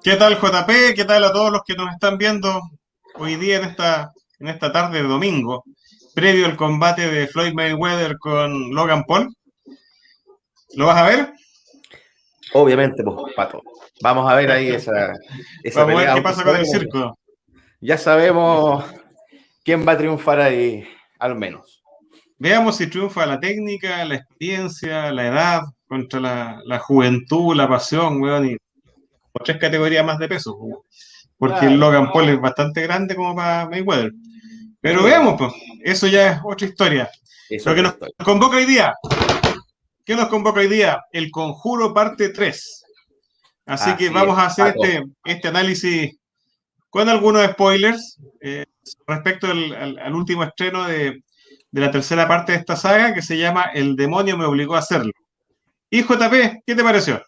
¿Qué tal, JP? ¿Qué tal a todos los que nos están viendo hoy día en esta tarde de domingo, previo al combate de Floyd Mayweather con Logan Paul? ¿Lo vas a ver? Obviamente, pues, Pato. Vamos a ver ahí esa Vamos a ver pelea, qué aunque pasa con el sabemos, circo. ya sabemos quién va a triunfar ahí, al menos. Veamos si triunfa la técnica, la experiencia, la edad, contra la juventud, la pasión, weón, y por tres categorías más de peso, weón. Porque el Claro, Logan Paul es bastante grande como para Mayweather. Pero sí, veamos, pues, eso ya es otra historia. es Lo que otra nos historia. convoca hoy día, ¿qué nos convoca hoy día? El Conjuro parte 3. Así que Así es, vamos a hacer Pato. este análisis con algunos spoilers respecto al último estreno de la tercera parte de esta saga que se llama El demonio me obligó a hacerlo. Y JP, ¿qué te pareció?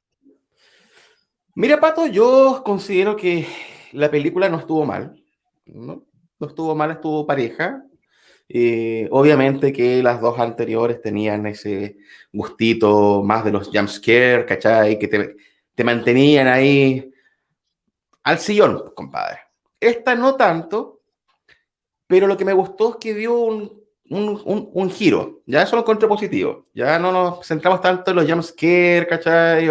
Mira, Pato, yo considero que la película no estuvo mal, ¿no? No estuvo mal, estuvo pareja. Obviamente que las dos anteriores tenían ese gustito más de los jumpscares, ¿cachai? Que te mantenían ahí al sillón, compadre. Esta no tanto, pero lo que me gustó es que dio un giro. Ya eso lo encontré positivo. Ya no nos centramos tanto en los jumpscares, ¿cachai?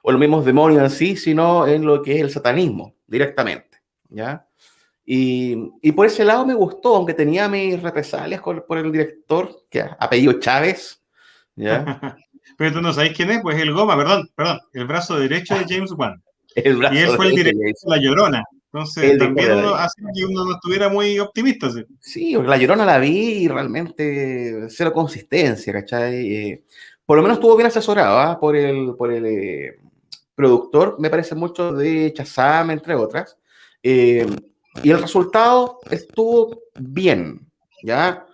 O los mismos demonios en sí, sino en lo que es el satanismo, directamente. ¿Ya? Y por ese lado me gustó, aunque tenía mis represalias por el director, que apellido Chávez, ¿ya? Pero tú no sabéis quién es, pues el Goma, perdón, el brazo derecho de James Wan. El Y él brazo fue el derecho director de de La Llorona. Entonces el director también de la uno Llorona. hace que uno no estuviera muy optimista. ¿Sí? Sí, porque la Llorona la vi y realmente cero consistencia, ¿cachai? Por lo menos estuvo bien asesorado, ¿ah? Por el productor, me parece mucho de Shazam, entre otras. Eh, y el resultado estuvo bien, ¿ya?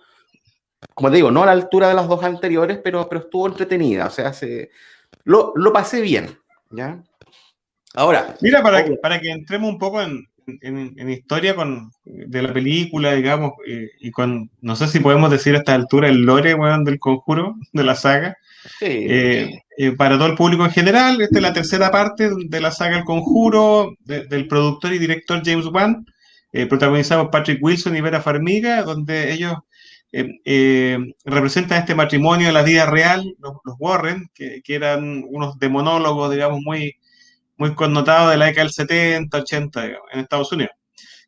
Como te digo, no a la altura de las dos anteriores, pero estuvo entretenida, o sea, lo pasé bien, ¿ya? Ahora, Mira, obvio, para que entremos un poco en historia de la película, digamos, y con, no sé si podemos decir a esta altura el lore, weón, del conjuro, de la saga, sí, para todo el público en general, esta es la tercera parte de la saga El Conjuro, del productor y director James Wan, protagonizado por Patrick Wilson y Vera Farmiga, donde ellos representan este matrimonio de la vida real, los Warren, que eran unos demonólogos, digamos, muy connotado de la década del 70, 80, digamos, en Estados Unidos.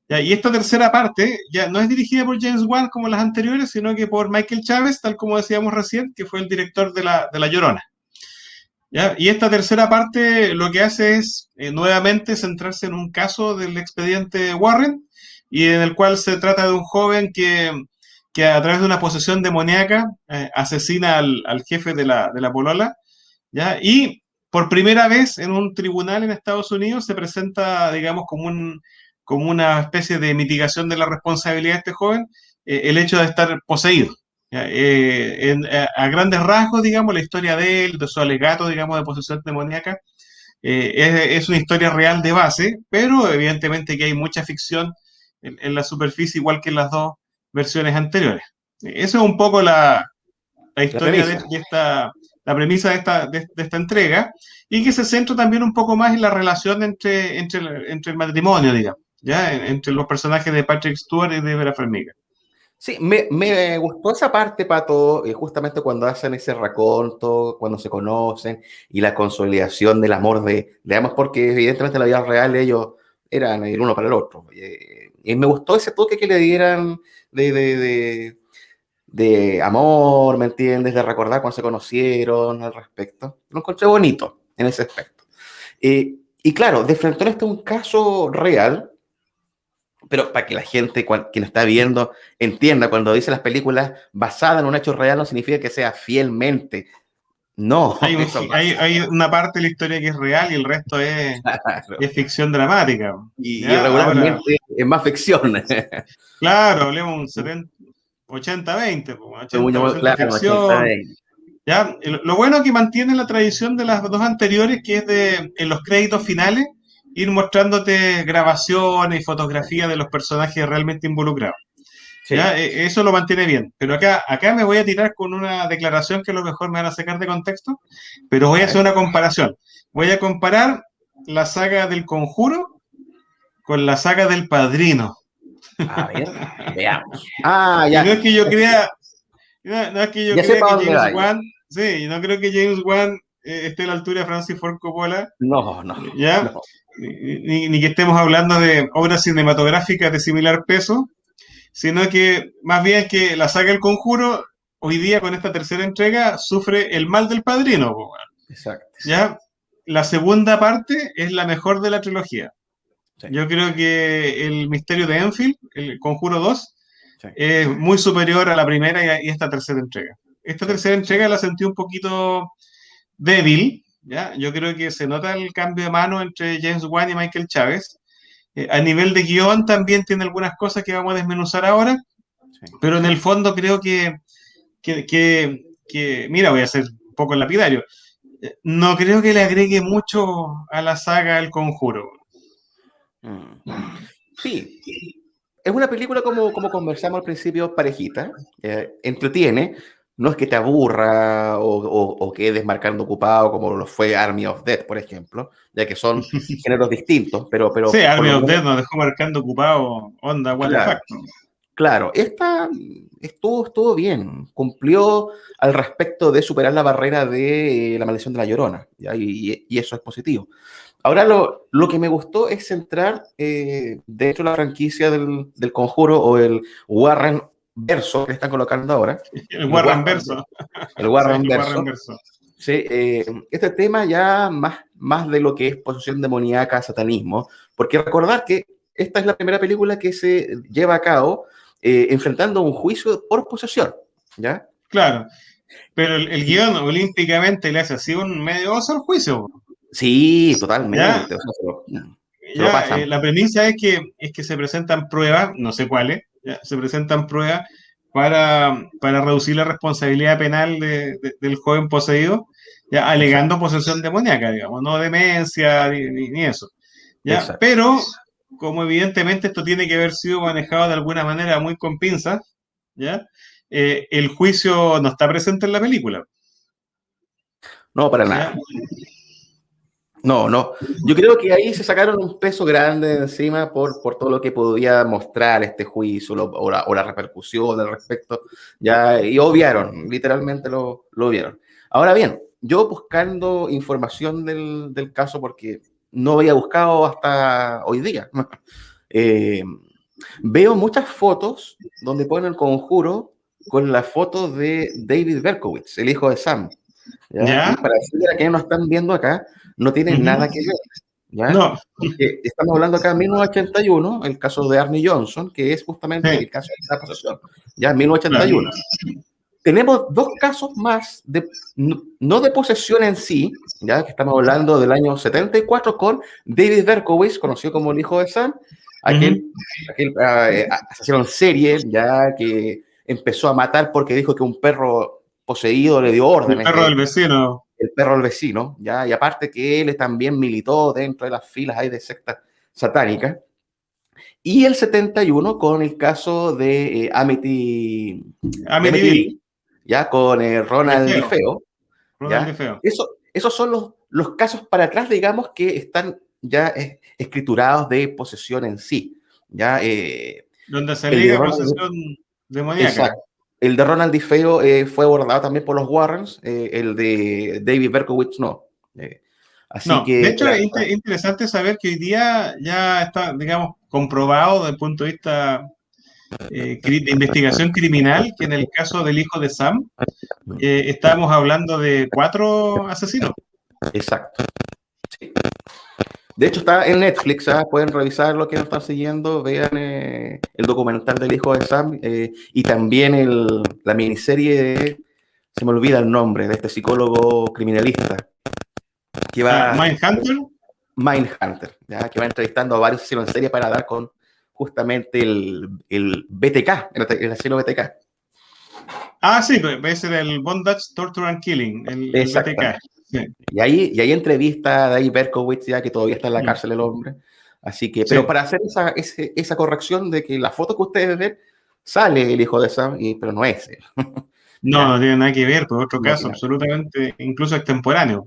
¿Ya? Y esta tercera parte ya no es dirigida por James Wan como las anteriores, sino que por Michael Chávez, tal como decíamos recién, que fue el director de La Llorona. ¿Ya? Y esta tercera parte lo que hace es nuevamente centrarse en un caso del expediente Warren, y en el cual se trata de un joven que a través de una posesión demoníaca asesina al jefe de la polola, ¿ya? Y por primera vez en un tribunal en Estados Unidos se presenta, digamos, como una especie de mitigación de la responsabilidad de este joven, el hecho de estar poseído. ¿Ya? A grandes rasgos, digamos, la historia de él, de su alegato, digamos, de posesión demoníaca, es una historia real de base, pero evidentemente que hay mucha ficción en la superficie, igual que en las dos versiones anteriores. Eso es un poco la la historia premisa. la premisa de esta entrega, y que se centra también un poco más en la relación entre el matrimonio, digamos, ¿ya? Entre los personajes de Patrick Stewart y de Vera Farmiga. Sí, me gustó esa parte, Pato, justamente cuando hacen ese raconto, cuando se conocen y la consolidación del amor de ambos, porque evidentemente en la vida real ellos eran el uno para el otro. Y me gustó ese toque que le dieran de, de, de, de amor, ¿me entiendes? De recordar cuando se conocieron al respecto. Lo encontré bonito en ese aspecto. Y claro, de frente a esto es un caso real, pero para que la gente, quien está viendo, entienda, cuando dice las películas basadas en un hecho real, no significa que sea fielmente. No, eso pasa. Hay una parte de la historia que es real y el resto Claro. es ficción dramática, Y ¿ya? Ahora, regularmente es más ficción. claro, hablemos un 70, 80-20, pues, Claro, 80% un 80 ficción. ¿Ya? Lo bueno es que mantiene la tradición de las dos anteriores, que es de, en los créditos finales, ir mostrándote grabaciones y fotografías de los personajes realmente involucrados. ¿Ya? Sí, Eso lo mantiene bien. Pero acá me voy a tirar con una declaración que a lo mejor me van a sacar de contexto, pero voy a a hacer ver. una comparación. Voy a comparar la saga del Conjuro con la saga del Padrino. A ver, veamos. Y no Ya. es que yo crea, no es que yo Ya sé crea que para dónde James va ya. Wan, sí, no creo que James Wan esté a la altura de Francis Ford Coppola, No, no, ¿ya? no. Ni que estemos hablando de obras cinematográficas de similar peso, sino que más bien que la saga El Conjuro, hoy día con esta tercera entrega, sufre el mal del padrino, po, weón. Exacto. ¿Ya? La segunda parte es la mejor de la trilogía. Sí, Yo creo que el misterio de Enfield, el Conjuro 2, sí, es muy superior a la primera y esta tercera entrega. Esta sí. tercera entrega la sentí un poquito débil, ¿ya? Yo creo que se nota el cambio de mano entre James Wan y Michael Chávez. A nivel de guión también tiene algunas cosas que vamos a desmenuzar ahora, Sí. pero en el fondo creo que mira, voy a ser un poco lapidario. No creo que le agregue mucho a la saga El Conjuro. Mm. Sí, es una película como conversamos al principio, parejita, entretiene, no es que te aburra o quedes marcando ocupado como lo fue Army of Death, por ejemplo, ya que son géneros distintos, Sí, pero por Army lo of menos, Death nos dejó marcando ocupado, onda, what the fuck. claro, claro, esta estuvo bien, cumplió al respecto de superar la barrera de la maldición de la Llorona, ¿ya? Y eso es positivo. Ahora lo que me gustó es centrar dentro de la franquicia del Conjuro o el Warren verso que están colocando ahora, El el Warren Warren, Verso. el Sí, Warren el Warren verso, Verso. ¿sí? Este tema ya más de lo que es posesión demoníaca, satanismo, porque recordar que esta es la primera película que se lleva a cabo enfrentando un juicio por posesión, ¿ya? Claro, pero el guión olímpicamente le hace así un medio oso al juicio, Sí, ¿ya? totalmente, o sea, se lo Ya, pasan. la premisa es que se presentan pruebas, no sé cuáles, ya, se presentan pruebas para reducir la responsabilidad penal del joven poseído, ya, Exacto, alegando posesión demoníaca, digamos, no demencia ni eso. ¿Ya? exacto. Pero, como evidentemente esto tiene que haber sido manejado de alguna manera muy con pinzas, ¿ya? El juicio no está presente en la película, No, para ¿ya? nada. No, no. Yo creo que ahí se sacaron un peso grande de encima por todo lo que podía mostrar este juicio o la repercusión al respecto. Ya, y obviaron, literalmente lo obviaron. Ahora bien, yo buscando información del caso, porque no había buscado hasta hoy día, eh, veo muchas fotos donde ponen el conjuro con la foto de David Berkowitz, el hijo de Sam. ¿Ya? Y ¿Ya? para decirle a quienes nos están viendo acá, no tiene Ujú. nada que ver, ¿ya? No, Porque estamos hablando acá en 1981, el caso de Arnie Johnson, que es justamente sí, el caso de la posesión, ¿ya? En claro. 1981. Tenemos dos casos más, no de posesión en sí, ¿ya? Que estamos hablando del año 74 con David Berkowitz, conocido como el hijo de Sam, Ujú. aquel asesino en serie, ya que empezó a matar porque dijo que un perro poseído le dio El órdenes perro del de vecino. el perro del vecino, ¿ya? Y aparte que él también militó dentro de las filas ahí de sectas satánicas. Y el 71 con el caso de de Amityville, Amityville, ¿ya? Con de Ronald feo, DiFeo, Ronald de ¿ya? feo. Esos son los casos para atrás, digamos, que están ya escriturados de posesión en sí, ¿ya? Donde se El de alega Ronald, posesión demoníaca. exacto. El de Ronald DiFeo fue abordado también por los Warrens, el de David Berkowitz no. Así No, de que hecho es interesante saber que hoy día ya está, digamos, comprobado desde el punto de vista de investigación criminal que en el caso del hijo de Sam estábamos hablando de 4 asesinos. exacto. Sí. De hecho, está en Netflix, ¿ah? Pueden revisar lo que nos están siguiendo, vean el documental del hijo de Sam y también la miniserie se me olvida el nombre, de este psicólogo criminalista que Ah, va, Mindhunter. Mindhunter, ¿ya? Que va entrevistando a varios asesinos en serie para dar con justamente el BTK, el asesino BTK. Ah, sí, pues ese era el Bondage, Torture and Killing, el BTK. Exactamente. Sí. Y ahí entrevista a Dave Berkowitz, ya que todavía está en la Mm, cárcel el hombre. Así que, pero sí. para hacer esa corrección de que la foto que ustedes ven sale el hijo de Sam, pero no es él. No, ¿Ya? no tiene nada que ver, pues otro No caso tiene. absolutamente, incluso extemporáneo.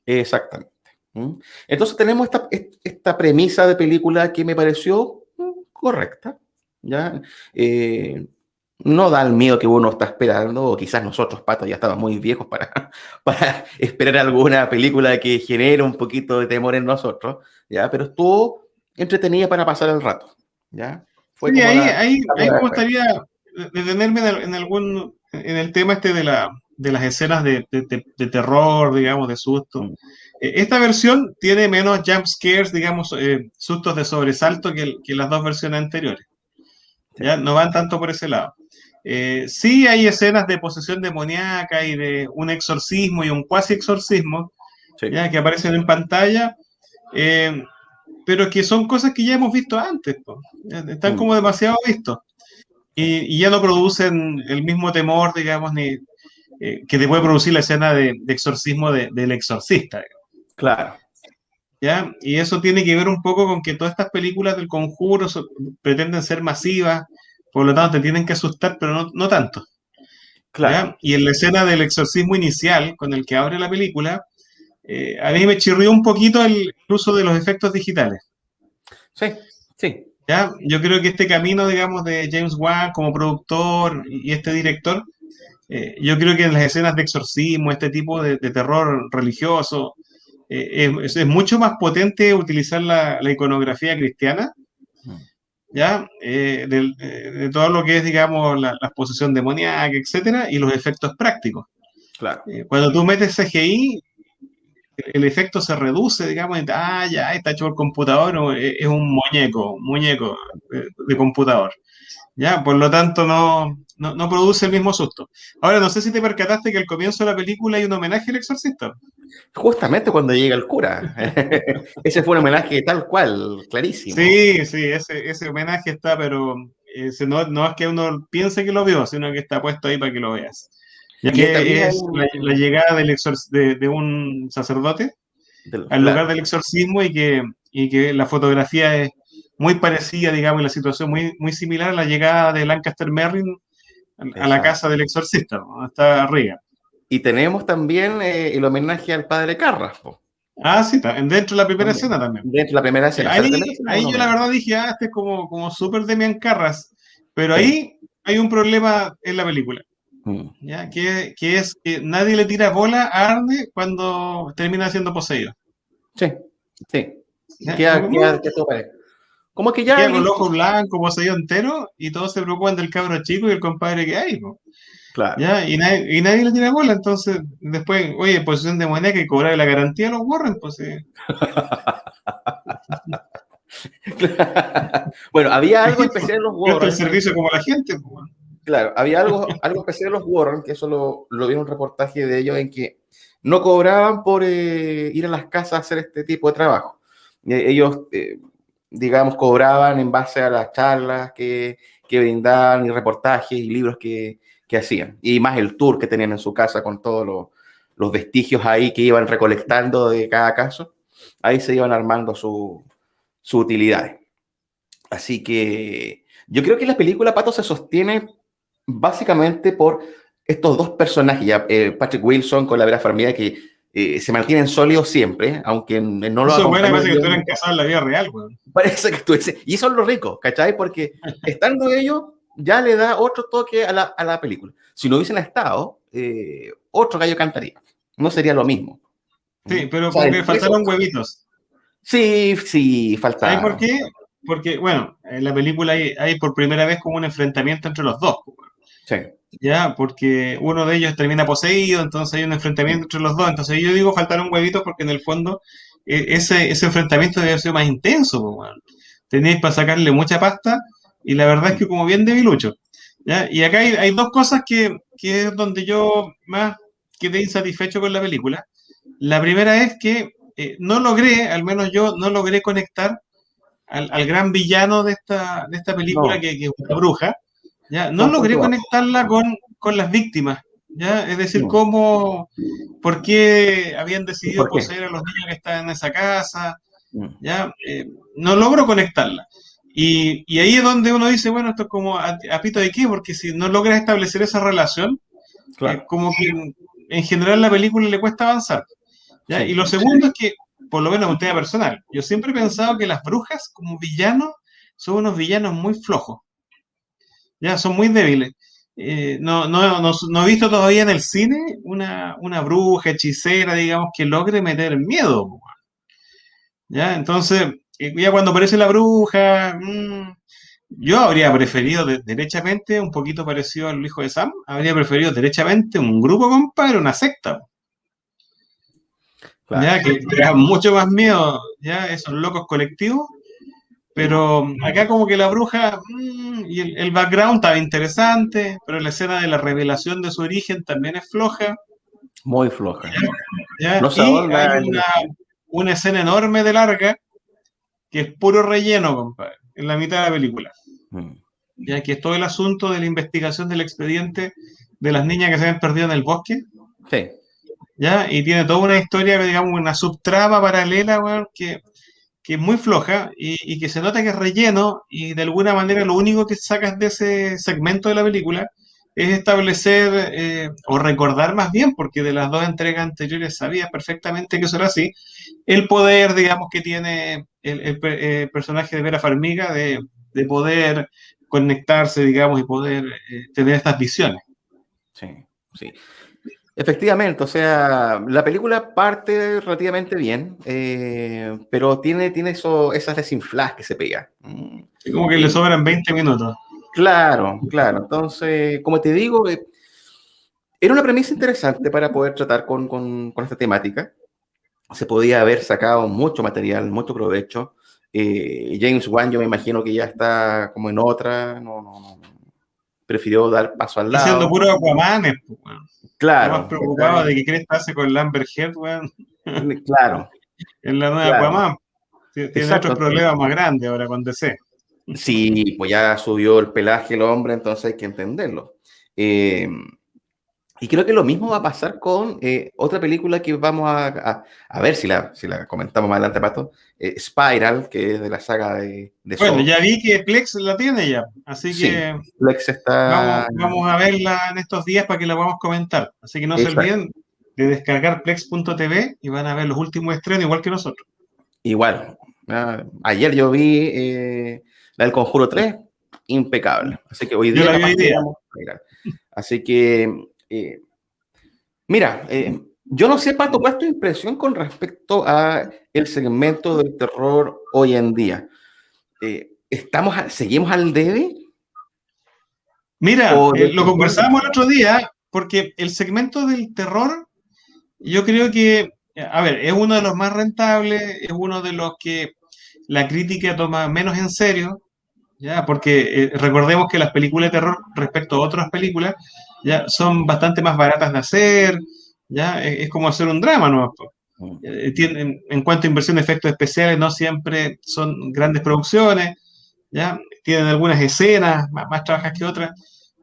Exactamente. ¿Mm? Entonces tenemos esta premisa de película que me pareció correcta, ¿ya? Eh, no da el miedo que uno está esperando, o quizás nosotros, Pato, ya estamos muy viejos para, para esperar alguna película que genere un poquito de temor en nosotros, ¿ya? Pero estuvo entretenida para pasar el rato, ¿ya? Fue Sí, como ahí la me prueba de fuego. gustaría detenerme en el tema este de las escenas de terror, digamos, de susto. Mm, Esta versión tiene menos jump scares, digamos, sustos de sobresalto que las dos versiones anteriores. sí, Ya no van tanto por ese lado. Sí hay escenas de posesión demoníaca y de un exorcismo y un cuasi exorcismo, sí. ya que aparecen en pantalla, eh, pero que son cosas que ya hemos visto antes, po. Están Mm, como demasiado vistos sí, y ya no producen el mismo temor, digamos, ni que te puede producir la escena de exorcismo del exorcista, claro, ¿ya? Y eso tiene que ver un poco con que todas estas películas del Conjuro pretenden ser masivas, por lo tanto te tienen que asustar, pero no tanto, claro. ¿ya? Y en la escena del exorcismo inicial, con el que abre la película, a mí me chirrió un poquito el uso de los efectos digitales, Sí, sí. ¿ya? Yo creo que este camino, digamos, de James Wan como productor y este director, yo creo que en las escenas de exorcismo, este tipo de terror religioso, es mucho más potente utilizar la iconografía cristiana, Mm, ¿ya? De todo lo que es, digamos, la posesión demoníaca, etcétera, y los efectos prácticos. claro. Cuando tú metes CGI, el efecto se reduce, digamos, y, ya, está hecho por computador, o es un muñeco de computador. ¿Ya? Por lo tanto, no produce el mismo susto. Ahora, no sé si te percataste que al comienzo de la película hay un homenaje al exorcista. Justamente cuando llega el cura. Ese fue un homenaje tal cual, clarísimo. Sí, sí, ese homenaje está, pero no es que uno piense que lo vio, sino que está puesto ahí para que lo veas. Ya Y también que hay es la llegada de un sacerdote al lugar claro, del exorcismo y que la fotografía es muy parecida, digamos, y la situación muy similar a la llegada de Lancaster Merrin a la casa exacto. del exorcista, ¿no? Donde está Reagan. Y tenemos también el homenaje al padre Carras, po, Ah, sí, dentro de la primera también, escena también. dentro de la primera escena. O sea, la primera escena es un Ahí yo la homenaje. verdad dije, este es como súper Demian Carras, pero Sí. ahí hay un problema en la película, Mm. ¿ya? Que es que nadie le tira bola a Arne cuando termina siendo poseído. Sí, sí. ¿Ya? Como que, Queda todo parejo. Como que y ya queda con los listo. ojos blancos, poseído entero, y todos se preocupan del cabro chico y el compadre que hay, ¿no? Claro. ¿Ya? Y nadie le tira bola, entonces después, oye, posesión demoníaca y cobrar la garantía a los Warren, pues Bueno, había algo especial en los presta el Warren que, servicio como la gente, pues. claro, había algo especial en los Warren, que eso lo vi en un reportaje de ellos, en que no cobraban por ir a las casas a hacer este tipo de trabajo. Ellos, digamos, cobraban en base a las charlas que brindaban y reportajes y libros que hacían. Y más el tour que tenían en su casa con todos los vestigios ahí que iban recolectando de cada caso. Ahí se iban armando sus utilidades. Así que yo creo que la película Pato se sostiene básicamente por estos dos personajes, ya, Patrick Wilson con la Vera Farmiga, que se mantienen sólidos siempre, aunque no lo Eso es buena, acompaña el parece que guión. estuvieran casados en la vida real, weón. Parece que estuviese. Y eso es lo rico, ¿cachai? Porque estando ellos ya le da otro toque a la película. Si no hubiesen estado, otro gallo cantaría. No sería lo mismo. ¿Mm? Sí, O pero sea, como que por eso, faltaron huevitos. sí, sí, ¿Sabes por faltaron. qué? Porque, bueno, en la película hay por primera vez como un enfrentamiento entre los dos, po, weón. Sí. Ya, porque uno de ellos termina poseído, entonces hay un enfrentamiento entre los dos. Entonces yo digo faltaron huevitos porque en el fondo ese enfrentamiento debe haber sido más intenso, po, weón. Tenéis para sacarle mucha pasta y la verdad es que como bien debilucho. ¿Ya? Y acá hay dos cosas que es donde yo más quedé insatisfecho con la película. La primera es que no logré, al menos yo, no logré conectar al gran villano de esta película, No, que es una bruja, ¿ya? No fue un logré punto bajo. conectarla con las víctimas, ¿ya? Es decir, No. por qué habían ¿Y decidido por qué? poseer a los niños que estaban en esa casa, Mm, ¿ya? No logro conectarla. Y ahí es donde uno dice, bueno, esto es como a pito de qué, porque si no logras establecer esa relación, claro, como que en general la película le cuesta avanzar. ¿Ya? Y sí, lo segundo es que por lo menos un tema personal, yo siempre he pensado que las brujas como villanos son unos villanos muy flojos, ya, son muy débiles. No he visto todavía en el cine una bruja hechicera, digamos, que logre meter miedo, po, ¿ya? Entonces, ya cuando aparece la bruja, yo habría preferido derechamente, un poquito parecido al hijo de Sam, habría preferido derechamente un grupo, compadre, una secta, Claro. ya, que te da mucho más miedo, ya, esos locos colectivos. Pero acá como que la bruja, y el background estaba interesante, pero la escena de la revelación de su origen también es floja, Muy floja. ¿ya? No se Y hay ahonda una escena enorme de larga que es puro relleno, compadre, en la mitad de la película, Mm. ya que es todo el asunto de la investigación del expediente de las niñas que se habían perdido en el bosque, Sí, ¿ya? Y tiene toda una historia, digamos, una subtrama paralela, weón, que es muy floja y que se nota que es relleno y de alguna manera lo único que sacas de ese segmento de la película es establecer o recordar más bien, porque de las dos entregas anteriores sabías perfectamente que eso era así, el poder, digamos, que tiene el personaje de Vera Farmiga de poder conectarse, digamos, y poder tener estas visiones. sí, sí. Efectivamente, o sea, la película parte relativamente bien, pero tiene esas desinfladas que se pega. Es como que le Eh, sobran 20 minutos. claro, claro. Entonces, como te digo, era una premisa interesante para poder tratar con esta temática. Se podía haber sacado mucho material, mucho provecho. James Wan, yo me imagino que ya está como en otra, no, prefirió dar paso al Haciendo lado. puro Aquamanes, pues, weón. Está más Claro, preocupado de que Cresta hace con Lambert Head, weón, claro, en la nueva claro. Aquaman. Tiene otros Exacto. problemas más grandes ahora con DC. Sí, pues ya subió el pelaje el hombre, entonces hay que entenderlo. Eh, y creo que lo mismo va a pasar con otra película que vamos a ver si la comentamos más adelante, Pato. Spiral, que es de la saga de Bueno, Saw. ya vi que Plex la tiene ya, así Sí, que Lex está. vamos a verla en estos días para que la podamos comentar. Así que no se Exacto. olviden de descargar plex.tv y van a ver los últimos estrenos igual que nosotros. Igual. Ayer yo vi la del Conjuro 3, impecable. Así que hoy Yo día la vi capaz hoy que día. veamos. Así que mira, yo no sé, Pato, ¿cuál es tu impresión con respecto a el segmento del terror hoy en día? ¿Seguimos al debe? Mira, ¿O lo definitivamente? conversábamos el otro día porque el segmento del terror, yo creo que, a ver, es uno de los más rentables, es uno de los que la crítica toma menos en serio, ya, porque recordemos que las películas de terror respecto a otras películas ya son bastante más baratas de hacer, ya es como hacer un drama, ¿no? En cuanto a inversión de efectos especiales, no siempre son grandes producciones, ya tienen algunas escenas más trabajas que otras,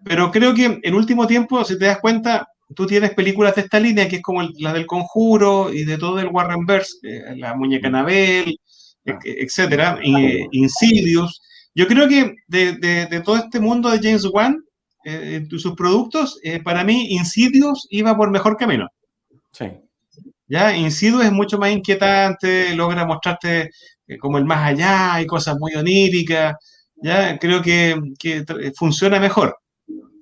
pero creo que en último tiempo, si te das cuenta, tú tienes películas de esta línea, que es como la del Conjuro y de todo el Warrenverse, la muñeca Annabelle, Ah, etcétera, Insidious. Yo creo que de todo este mundo de James Wan, sus productos, para mí Insidious iba por mejor camino. sí, ¿Ya? Insidious es mucho más inquietante, logra mostrarte como el más allá, y cosas muy oníricas, ¿ya? Creo que funciona mejor.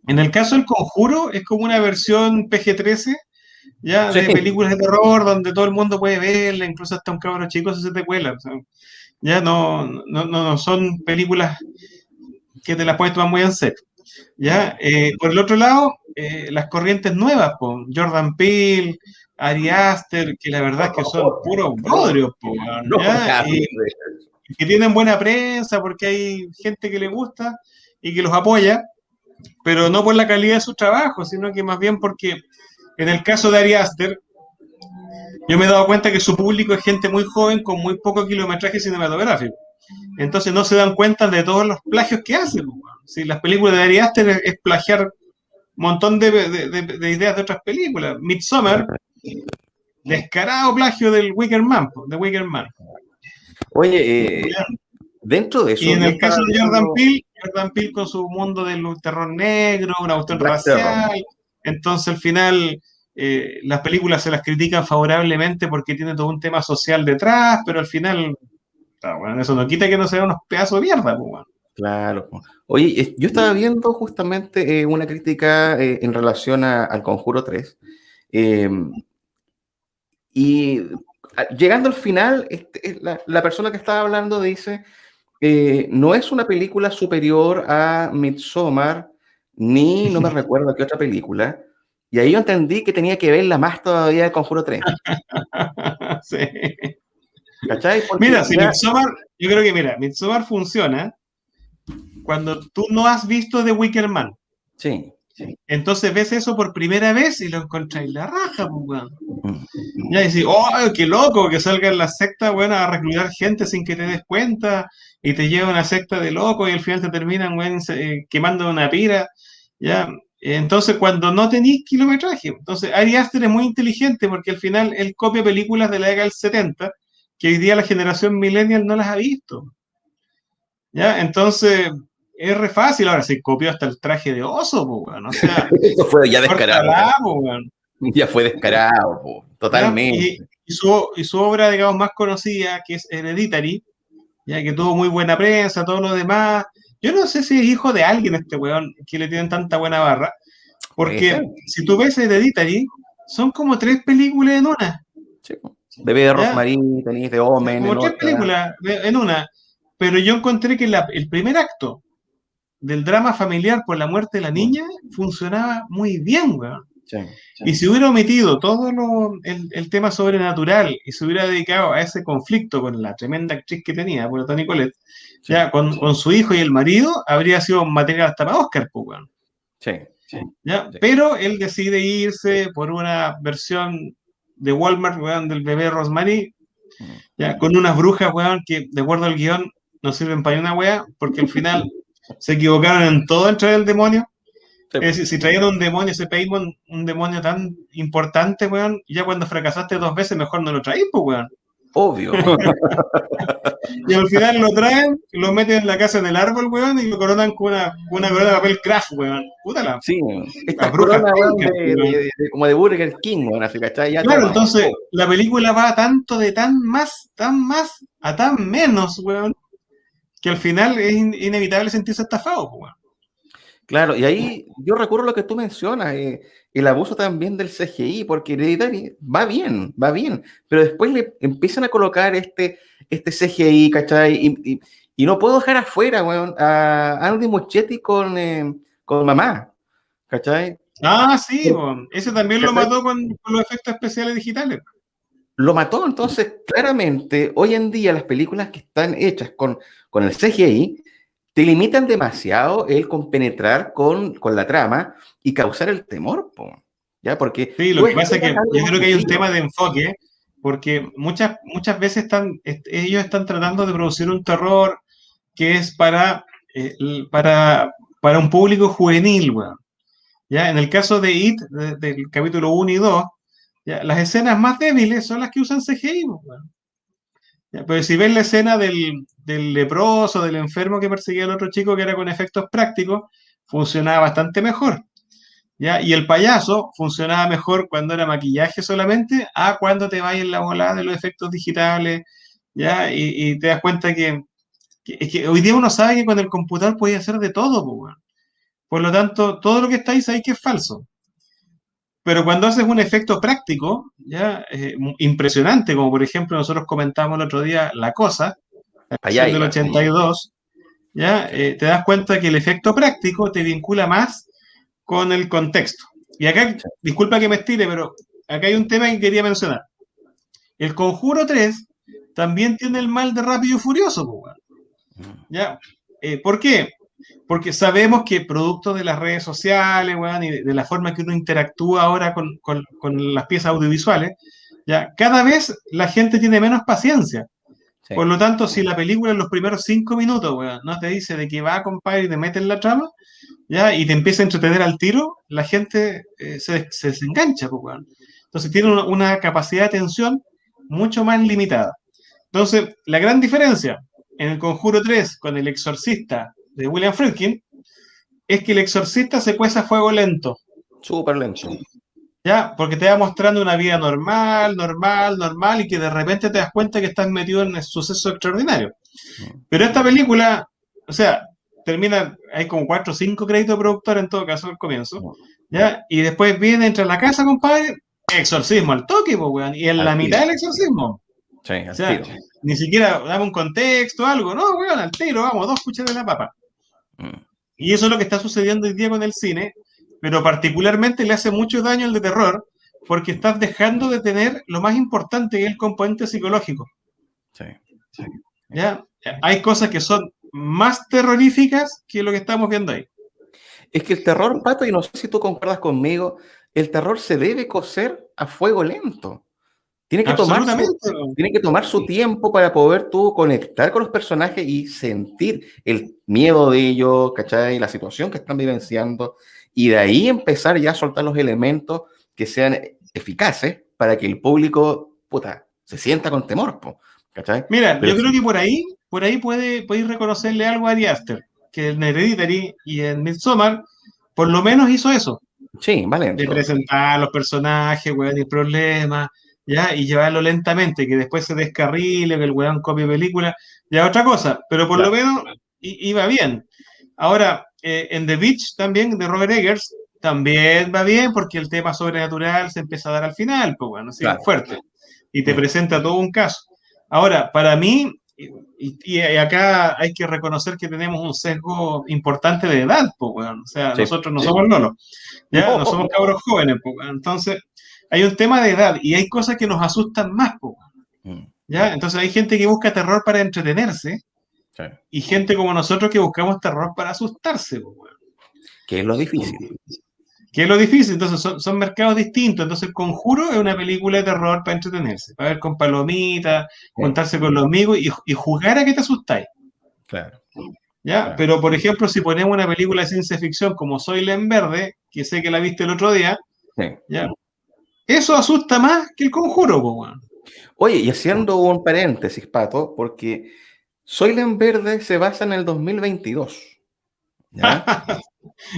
En el caso del Conjuro, es como una versión PG-13, ya, sí, de películas de terror donde todo el mundo puede verla, incluso hasta un cabro chico se te cuela. O sea, ya no son películas que te las puedes tomar muy en serio. ¿Ya? Por el otro lado, las corrientes nuevas, po, Jordan Peele, Ari Aster, que la verdad es que son puros bodrios, po, weón, no me ¿ya? hables Y de eso. que tienen buena prensa porque hay gente que le gusta y que los apoya, pero no por la calidad de su trabajo, sino que más bien porque en el caso de Ari Aster, yo me he dado cuenta que su público es gente muy joven con muy poco kilometraje cinematográfico. Entonces no se dan cuenta de todos los plagios que hacen. Si las películas de Ari Aster es plagiar un montón de ideas de otras películas. Midsommar, descarado plagio del Wicker Man, de Wicker Man. Oye, dentro de Y eso, en yo el estaba caso de viendo Jordan Peele con su mundo del terror negro, una cuestión Black Terror. racial, entonces al final las películas se las critican favorablemente porque tiene todo un tema social detrás, pero al final, bueno, eso no quita que no sean unos pedazos de mierda, pues, bueno. Claro. Oye, yo estaba viendo justamente una crítica en relación al Conjuro 3. eh, y llegando al final, la persona que estaba hablando dice, no es una película superior a Midsommar, ni no me recuerdo qué otra película. Y ahí yo entendí que tenía que verla más todavía el Conjuro 3. Sí. ¿Cachai? Mira, Porque si ya, Midsommar, yo creo que, mira, Midsommar funciona cuando tú no has visto The Wicker Man. sí. Entonces ves eso por primera vez y lo encontráis la raja, pues, weón. Mm. Ya decís, oh, qué loco que salga en la secta, weón, a reclutar gente sin que te des cuenta y te lleva una secta de locos y al final te terminan, weón, quemando una pira, ya. Entonces, cuando no tenéis kilometraje, entonces Ari Aster es muy inteligente porque al final él copia películas de la década del 70 que hoy día la generación millennial no las ha visto, ya. Entonces, es re fácil. Ahora se copió hasta el traje de oso, pues, weón. O sea, Eso fue ya descarado. córtala, pues, weón. Ya fue descarado, po, ¿Ya? totalmente. Y su obra, digamos, más conocida, que es Hereditary, ya que tuvo muy buena prensa, todo lo demás. Yo no sé si es hijo de alguien este weón que le tienen tanta buena barra, Puede ser. porque si tú ves Hereditary, son como tres películas en una, Sí, po. Bebé de ¿ya? Rosemary, tenéis de Omen en Como tres otra. películas en una. Pero yo encontré que el primer acto del drama familiar por la muerte de la Mm, niña funcionaba muy bien, weón. sí, Y si hubiera omitido todo el tema sobrenatural y se hubiera dedicado a ese conflicto con la tremenda actriz que tenía, por Toni Collette, sí, ya con su hijo y el marido, habría sido material hasta para Oscar, pues, weón, sí, ¿ya? sí. Pero él decide irse por una versión de Walmart, weón, del bebé Rosemary, Mm, ya, con unas brujas, weón, que de acuerdo al guión no sirven para una weá, porque al final se equivocaron en todo entre el demonio. sí, Es po. decir, si traían un demonio, ese Paimon, un demonio tan importante, weón, ya cuando fracasaste dos veces, mejor no lo traís, pues, weón. Obvio. Y al final lo traen, lo meten en la casa en el árbol, weón, y lo coronan con una corona de papel craft, weón. Puta Sí, las estas brujas coronas, weón, pencas, weón. como de Burger King, weón, así, ¿cachai? Ya Claro, toma, weón. entonces la película va tanto de tan más, a tan menos, weón, que al final es inevitable sentirse estafado, pues, weón. Claro, y ahí yo recurro a lo que tú mencionas, el abuso también del CGI, porque Hereditary va bien, pero después le empiezan a colocar este CGI, ¿cachai? Y no puedo dejar afuera, weón, a Andy Muschietti con mamá, ¿cachai? Ah, sí, weón. Ese también lo ¿Cachai? mató con los efectos especiales digitales. Lo mató, entonces, claramente, hoy en día las películas que están hechas con el CGI te limitan demasiado el compenetrar con la trama y causar el temor, po, ¿ya? Porque Sí, lo tú que pasa es esperas que algo yo más creo que hay un sencillo. tema de enfoque, porque muchas veces ellos están tratando de producir un terror que es para un público juvenil, weón. ¿Ya? En el caso de It, del capítulo 1 y 2, ¿ya? Las escenas más débiles son las que usan CGI, weón. ¿Ya? Pero si ves la escena del leproso, del enfermo que perseguía al otro chico que era con efectos prácticos, funcionaba bastante mejor. ¿Ya? Y el payaso funcionaba mejor cuando era maquillaje solamente a cuando te vayas en la volada de los efectos digitales, ¿ya? Y te das cuenta es que hoy día uno sabe que con el computador puede hacer de todo, pues, weón. Por lo tanto, todo lo que está ahí sabéis que es falso. Pero cuando haces un efecto práctico, ¿ya? Impresionante, como por ejemplo nosotros comentamos el otro día La Cosa, la versión del Payaiba. 82, ¿ya? Sí. Te das cuenta que el efecto práctico te vincula más con el contexto. Y acá, Sí. disculpa que me estire, pero acá hay un tema que quería mencionar. El Conjuro 3 también tiene el mal de Rápido y Furioso, pues, weón. Mm. ¿Ya? ¿Por qué? Porque sabemos que producto de las redes sociales, weón, y de la forma que uno interactúa ahora con las piezas audiovisuales, ya cada vez la gente tiene menos paciencia. Sí. Por lo tanto, si la película en los primeros 5 minutos, weón, no te dice de qué va, compadre, y te mete en la trama, ¿ya? Y te empieza a entretener al tiro, la gente se desengancha, pues, weón. Entonces tiene una capacidad de atención mucho más limitada. Entonces, la gran diferencia en el Conjuro 3 con el Exorcista de William Friedkin es que el Exorcista se cuece a fuego lento. Súper lento. ¿ya? Porque te va mostrando una vida normal, normal, normal, y que de repente te das cuenta que estás metido en el suceso extraordinario. Mm. Pero esta película, o sea, termina, hay como 4 o 5 créditos de productor en todo caso al comienzo, Mm. ¿ya? Y después viene, entra a la casa, compadre, exorcismo al toque, pues, weón, y en Al la mitad tiro. del exorcismo. Sí, O al sea, tiro. ni siquiera dame un contexto, algo, no, weón, al tiro, vamos, 2 cucharas de la papa. Mm. Y eso es lo que está sucediendo hoy día con el cine, pero particularmente le hace mucho daño al de terror, porque estás dejando de tener lo más importante, que es el componente psicológico. Sí. ¿Ya? Hay cosas que son más terroríficas que lo que estamos viendo ahí. Es que el terror, Pato, y no sé si tú concuerdas conmigo, el terror se debe cocer a fuego lento. Tiene que tomar su, Absolutamente. tiene que tomar su tiempo para poder tú conectar con los personajes y sentir el miedo de ellos, ¿cachai? La situación que están vivenciando, y de ahí empezar ya a soltar los elementos que sean eficaces para que el público, puta, se sienta con temor, po, ¿cachai? Mira, Pero yo creo que por ahí podéis reconocerle algo a Ari Aster, que en Hereditary y en Midsommar, por lo menos hizo eso, sí, va de lento. presentar los personajes, weón, y problemas, ya, y llevarlo lentamente, que después se descarrile, que el weón copie película, ya otra cosa, pero por lo Claro. menos iba bien. Ahora, en The Beach también, de Robert Eggers, también va bien porque el tema sobrenatural se empieza a dar al final, pues bueno, así Claro. fuerte, y te Mm. presenta todo un caso. Ahora, para mí, y acá hay que reconocer que tenemos un sesgo importante de edad, pues bueno, o sea, Sí. nosotros no somos lolos. ¿Ya? No somos No. cabros jóvenes, po, weón. Entonces, hay un tema de edad y hay cosas que nos asustan más, po, weón, Mm. ¿ya? Entonces, hay gente que busca terror para entretenerse Sí. y gente como nosotros que buscamos terror para asustarse, po, weón. Que es lo difícil. Que es lo difícil, entonces son mercados distintos. Entonces, Conjuro es una película de terror para entretenerse, para ver con palomitas, Sí. juntarse con los amigos y jugar a que te asustáis, Claro, ¿ya? claro. Pero, por ejemplo, si ponemos una película de ciencia ficción como Soy en Verde, que sé que la viste el otro día, Sí. ¿ya? Eso asusta más que el Conjuro, po, weón. Oye, y haciendo un paréntesis, Pato, porque Soylent Verde se basa en el 2022, ¿ya?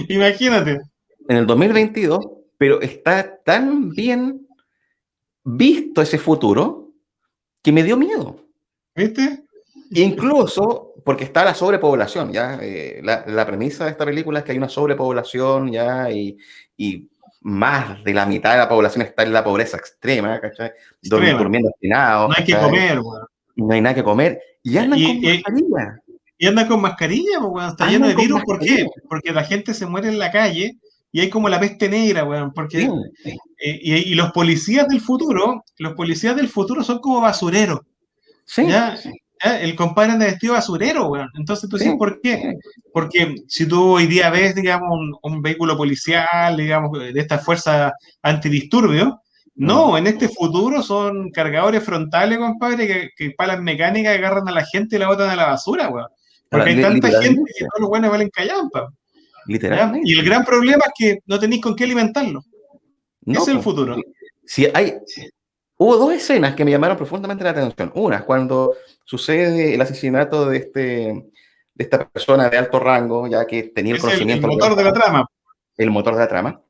Imagínate, En el 2022, pero está tan bien visto ese futuro que me dio miedo. ¿viste? Incluso porque está la sobrepoblación, ¿ya? La premisa de esta película es que hay una sobrepoblación, ¿ya? Y más de la mitad de la población está en la pobreza extrema, ¿cachai? Extrema. Durmiendo hacinados, No hay que ¿cachai? comer, weón. No hay nada que comer. Y andan con Y, y, mascarilla. y anda con mascarilla, pues, weón. Está lleno Andan de con virus. ¿Por qué? mascarilla. Porque la gente se muere en la calle y hay como la peste negra, weón. Sí, Porque, y los policías del futuro son como basureros, sí, ¿ya? ¿Ya? El compadre anda vestido basurero, weón. Entonces tú sí. dices, ¿por qué? Porque si tú hoy día ves, digamos, un vehículo policial, digamos, de esta fuerza antidisturbios, Mm. no, en este futuro son cargadores frontales, compadre, que palas mecánicas agarran a la gente y la botan a la basura, weón. Ahora, Porque hay tanta gente que literalmente, todos los buenos valen callampa, ¿ya? Y el literalmente. gran problema es que no tenéis con qué alimentarlo. No, Ese es el pues. futuro. Si hay, hubo dos escenas que me llamaron profundamente la atención. Una, cuando sucede el asesinato de esta persona de alto rango, ya que tenía el Es el conocimiento, motor de la trama. el motor de la trama,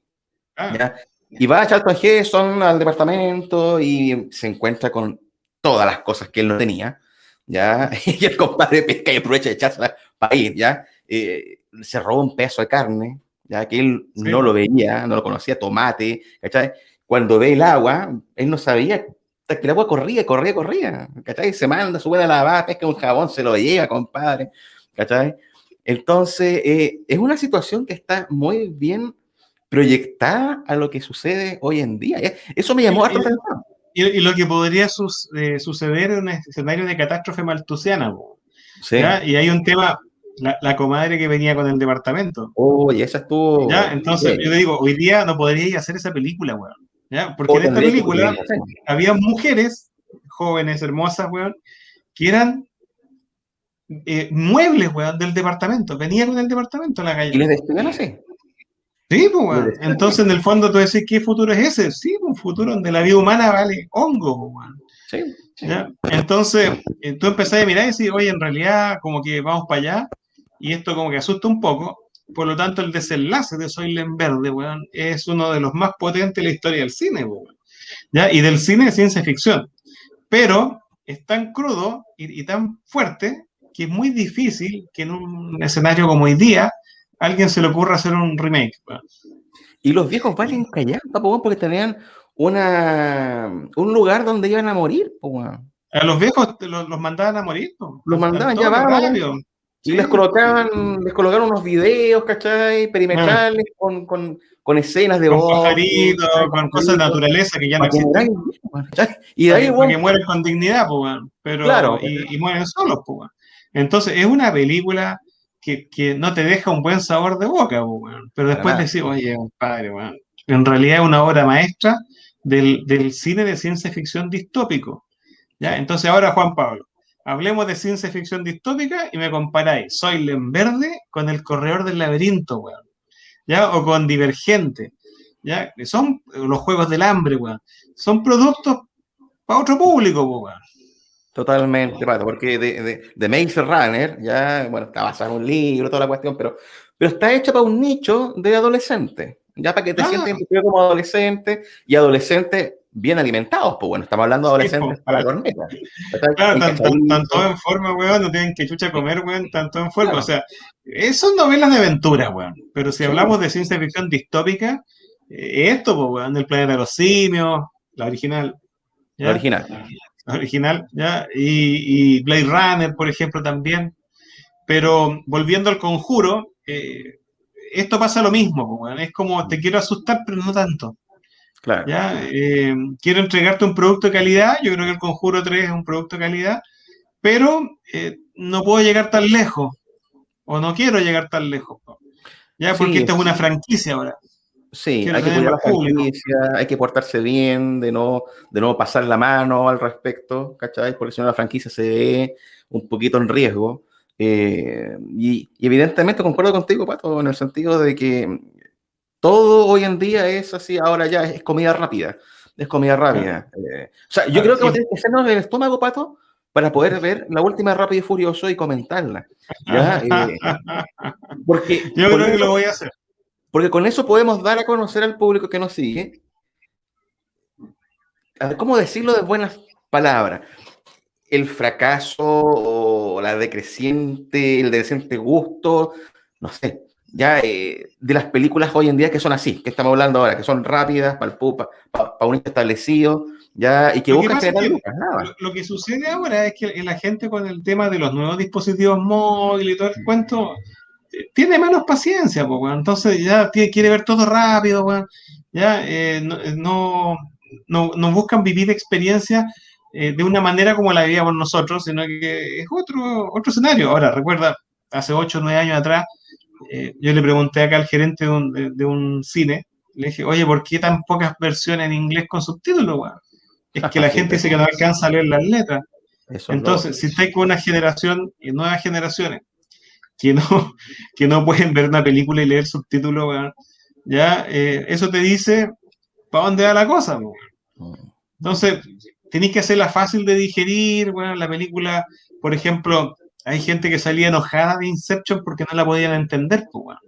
Ah, ¿ya? Y va a Charlton Heston al departamento y se encuentra con todas las cosas que él no tenía, ¿ya? Y el compadre pesca y aprovecha de echársela para ir, ¿ya? Se roba un pedazo de carne, ¿ya? Que él no sí. lo veía, no lo conocía, tomate, ¿cachai? Cuando ve el agua, él no sabía que el agua corría, corría, corría, ¿cachai? Se manda, sube a la lavada, pesca un jabón, se lo lleva, compadre, ¿cachai? Entonces, es una situación que está muy bien proyectada a lo que sucede hoy en día. Eso me llamó Y, harto y- la atención. y lo que podría suceder en un escenario de catástrofe maltusiana, po, Sí. ¿ya? Y hay un tema, la comadre que venía con el departamento, Oye, esa ¿ya? estuvo. Entonces, Sí. yo te digo, hoy día no podríais hacer esa película, weón, ¿ya? Porque O en esta tendría que película subirla, sí. había mujeres jóvenes, hermosas, weón, que eran muebles, weón, del departamento. Venía con el departamento a la Y calle. les despidieron así. Sí, pues, Les weón. despidieron. Entonces, en el fondo, tú decís, ¿qué futuro es ese? Sí, un futuro donde la vida humana vale hongo, pues, weón. Sí. ¿Ya? Entonces, tú empezás a mirar y decís, oye, en realidad, como que vamos para allá, y esto como que asusta un poco, por lo tanto el desenlace de Soylent Verde, weón, es uno de los más potentes de la historia del cine, weón, ¿ya? Y del cine de ciencia ficción. Pero es tan crudo y tan fuerte que es muy difícil que en un escenario como hoy día a alguien se le ocurra hacer un remake, weón. Y los viejos valen callampa, po, weón, porque tenían un lugar donde iban a morir, po, weón. A los viejos los mandaban a morir, po, Los al mandaban, ya toque, vamos, rápido. y Sí. les colocaron unos videos, ¿cachai? Ah, Perimetrales con escenas de con ovnis, pajaritos, ¿cachai? con cosas de Pajaritos, naturaleza que ya no para que existen, muráis, ¿cachai? Y de ahí, para weón, que mueran con dignidad, pues, weón. Pero, claro, y mueren solos, pues, weón. Entonces, es una película que no te deja un buen sabor de boca, pues, weón. Pero para después nada. decís, oye, compadre, weón, en realidad es una obra maestra del cine de ciencia ficción distópico. Sí. ¿Ya? Entonces, ahora, Juan Pablo, hablemos de ciencia ficción distópica y me comparáis Soylent Verde con El Corredor del Laberinto, weón. ¿Ya? O con Divergente, ¿ya? Que son los Juegos del Hambre, weón. Son productos para otro público, weón. Totalmente, Pato, porque de Maze Runner, ya, bueno, está basado en un libro, toda la cuestión, pero está hecha para un nicho de adolescentes, ya para que te sientas Ah, identificado como adolescente y adolescentes bien alimentados, pues bueno, estamos hablando de sí, po, adolescentes para la weón. corneta, ¿cachai? Claro, tan todos Encachaditos, en forma, weón, no tienen que chucha comer, weón, tan todos en forma. O claro, sea, son novelas de aventura, weón. Pero si sí, hablamos de ciencia ficción distópica, esto, pues, weón, del planeta de los simios, la original, la ¿ya? original. La original, ¿ya? Y Blade Runner, por ejemplo, también. Pero volviendo al conjuro, esto pasa lo mismo, po, weón. Es como te quiero asustar, pero no tanto. Claro. ¿Ya? Quiero entregarte un producto de calidad, yo creo que el Conjuro 3 es un producto de calidad, pero no puedo llegar tan lejos, o no quiero llegar tan lejos, po, ¿ya? Porque Sí, esta es una franquicia ahora, sí, quiero hay que tener cuidar más la público. franquicia, hay que portarse bien, de no pasar la mano al respecto, ¿cachai? Porque si no la franquicia se ve un poquito en riesgo. Y evidentemente concuerdo contigo, Pato, en el sentido de que todo hoy en día es así, ahora ya es comida rápida, es comida Claro, rápida. O sea, yo claro. creo que va a tener que hacernos el estómago, Pato, para poder ver la última Rápido y Furioso y comentarla, ¿ya? Porque Yo con creo que lo eso, voy a hacer. porque con eso podemos dar a conocer al público que nos sigue, a ver, ¿cómo decirlo de buenas palabras? El fracaso o el decreciente gusto, no sé, ya de las películas hoy en día que son así, que estamos hablando ahora, que son rápidas, para un hecho establecido, ya, y que Lo que buscan pasa es generar que lucas, nada. lo que sucede ahora es que la gente con el tema de los nuevos dispositivos móviles y todo el cuento tiene menos paciencia, pues, weón. Entonces ya quiere ver todo rápido, weón. Ya no buscan vivir experiencias de una manera como la vivíamos nosotros, sino que es otro escenario. Ahora, recuerda, hace 8 o 9 años atrás, yo le pregunté acá al gerente de un cine, le dije, oye, ¿por qué tan pocas versiones en inglés con subtítulos, weón? Es que la Sí, gente dice que no alcanza a leer las letras. eso es lo Entonces, otro. si estáis con una generación y nuevas generaciones que no, que no pueden ver una película y leer subtítulos, weón, ya, eso te dice para dónde va la cosa, weón. Mm. Entonces, tenéis que hacerla fácil de digerir, weón. La película, por ejemplo, hay gente que salía enojada de Inception porque no la podían entender, pues, weón.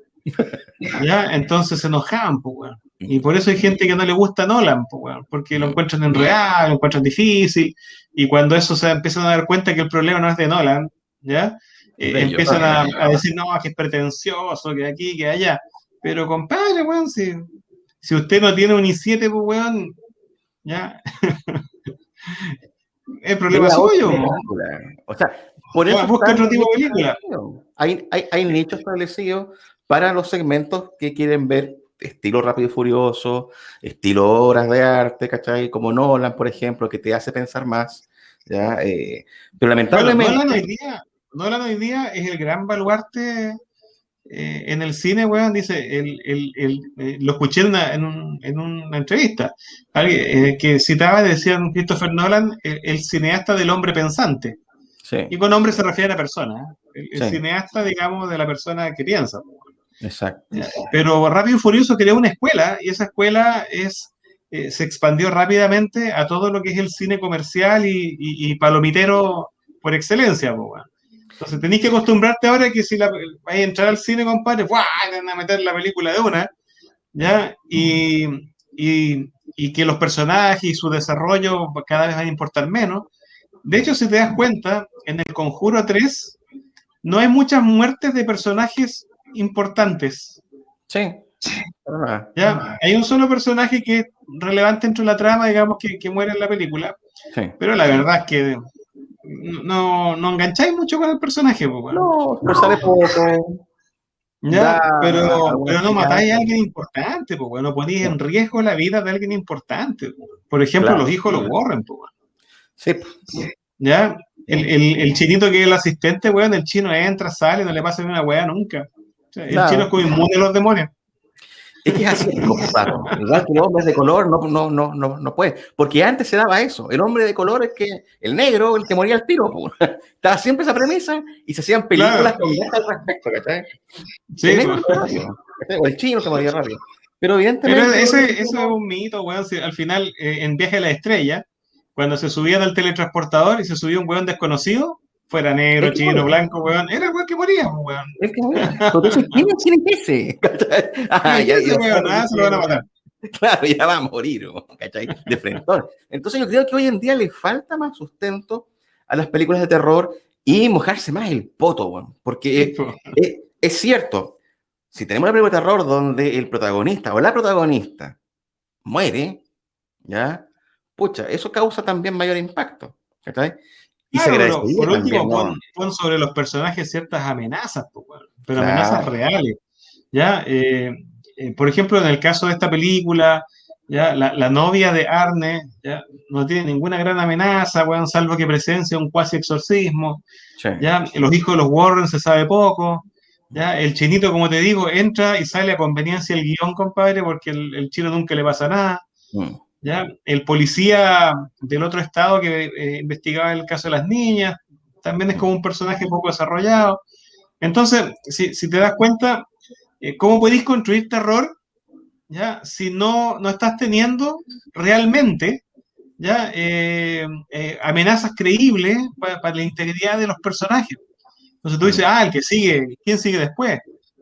¿Ya? Entonces se enojaban, pues, weón. Y por eso hay gente que no le gusta Nolan, pues, weón, porque lo Mm. encuentran enredado, lo encuentran difícil, y cuando eso se empiezan a dar cuenta que el problema no es de Nolan, ¿ya? Es de ellos. Empiezan a decir, no, que es pretencioso, que aquí, que allá. Pero compadre, weón, si usted no tiene un i7, pues, weón, ya, es problema Vea otra suyo, po. película. O sea, por Ya, eso busca están otro los tipo nichos de película. establecidos. Hay nichos establecidos para los segmentos que quieren ver estilo Rápido y Furioso, estilo obras de arte, ¿cachai? Como Nolan, por ejemplo, que te hace pensar más, ¿ya? Pero Bueno, lamentablemente, Nolan hoy día es el gran baluarte en el cine, weón, dice, lo escuché en una entrevista, alguien, que citaba, decían Christopher Nolan, el cineasta del hombre pensante. sí, Y con hombre se refiere a persona, el sí, cineasta, digamos, de la persona que piensa. exacto. Pero Rápido y Furioso creó una escuela, y esa escuela se expandió rápidamente a todo lo que es el cine comercial y palomitero por excelencia, po, weón. Entonces tenéis que acostumbrarte ahora que si vais a entrar al cine, compadre, ¡buah! Te van a meter la película de una, ¿ya? Y que los personajes y su desarrollo cada vez van a importar menos. De hecho, si te das cuenta, en el Conjuro 3 no hay muchas muertes de personajes importantes. Sí, pero nada. ¿Ya? Hay un solo personaje que es relevante dentro de la trama, digamos, que muere en la película, Sí. pero la verdad es que no engancháis mucho con el personaje, pues, bueno. No, pero sale poco, ¿Ya? da algunas Pero no picadas. matáis a alguien importante, pues, bueno, ponéis en riesgo la vida de alguien importante, pues. Por ejemplo, los Claro, hijos los Warren, pues, bueno. sí, ¿Ya? sí. El chinito que es el asistente, weón, el chino entra, sale, no le pasa ni una weá nunca. O sea, el chino es Nada. como inmune a los demonios. Es que es asiático, pues, Pato. Igual que los hombres de color no puede. Porque antes se daba eso. El hombre de color es que el negro, el que moría al tiro. Pues. Estaba siempre esa premisa y se hacían películas Claro, con guerra al respecto, ¿cachai? El sí, negro pues. moría rápido, ¿cachai? O el chino que moría rápido. Pero Pero evidentemente hoy en eso es día, un mito, weón. Si al final, en Viaje a la Estrella, cuando se subían al teletransportador y se subía un weón desconocido, fuera es negro, que chino, moría. blanco, weón, era el weón que moría, pues, weón. Es que moría. Pero tú dices, ¿quién es ese? ¿Cachai? ¿Quién Ah, es ya, y ese después weón? Ah, se lo van a dice, matar. claro, ya va a morir, ¿cachai? De frente. Entonces yo creo que hoy en día le falta más sustento a las películas de terror y mojarse más el poto, weón. Sí, Porque pues. es cierto, si tenemos una película de terror donde el protagonista o la protagonista muere, ¿ya? Pucha, eso causa también mayor impacto, ¿cachai? Y se Claro, pero agradecería por también, último, ¿no? pon sobre los personajes ciertas amenazas, pues, weón, pero amenazas Claro. reales. ¿Ya? Por ejemplo, en el caso de esta película, ¿ya? La novia de Arne, ¿ya? No tiene ninguna gran amenaza, weón, salvo que presencia un cuasi exorcismo. Sí. ¿Ya? Los hijos de los Warren se sabe poco. ¿Ya? El chinito, como te digo, entra y sale a conveniencia el guión, compadre, porque el chino nunca le pasa nada. Mm. ¿Ya? El policía del otro estado que investigaba el caso de las niñas también es como un personaje poco desarrollado. Entonces, si te das cuenta, ¿cómo podéis construir terror, ya, si no estás teniendo realmente, ya, amenazas creíbles para la integridad de los personajes? Entonces tú dices, Mm. ah, el que sigue, ¿quién sigue después?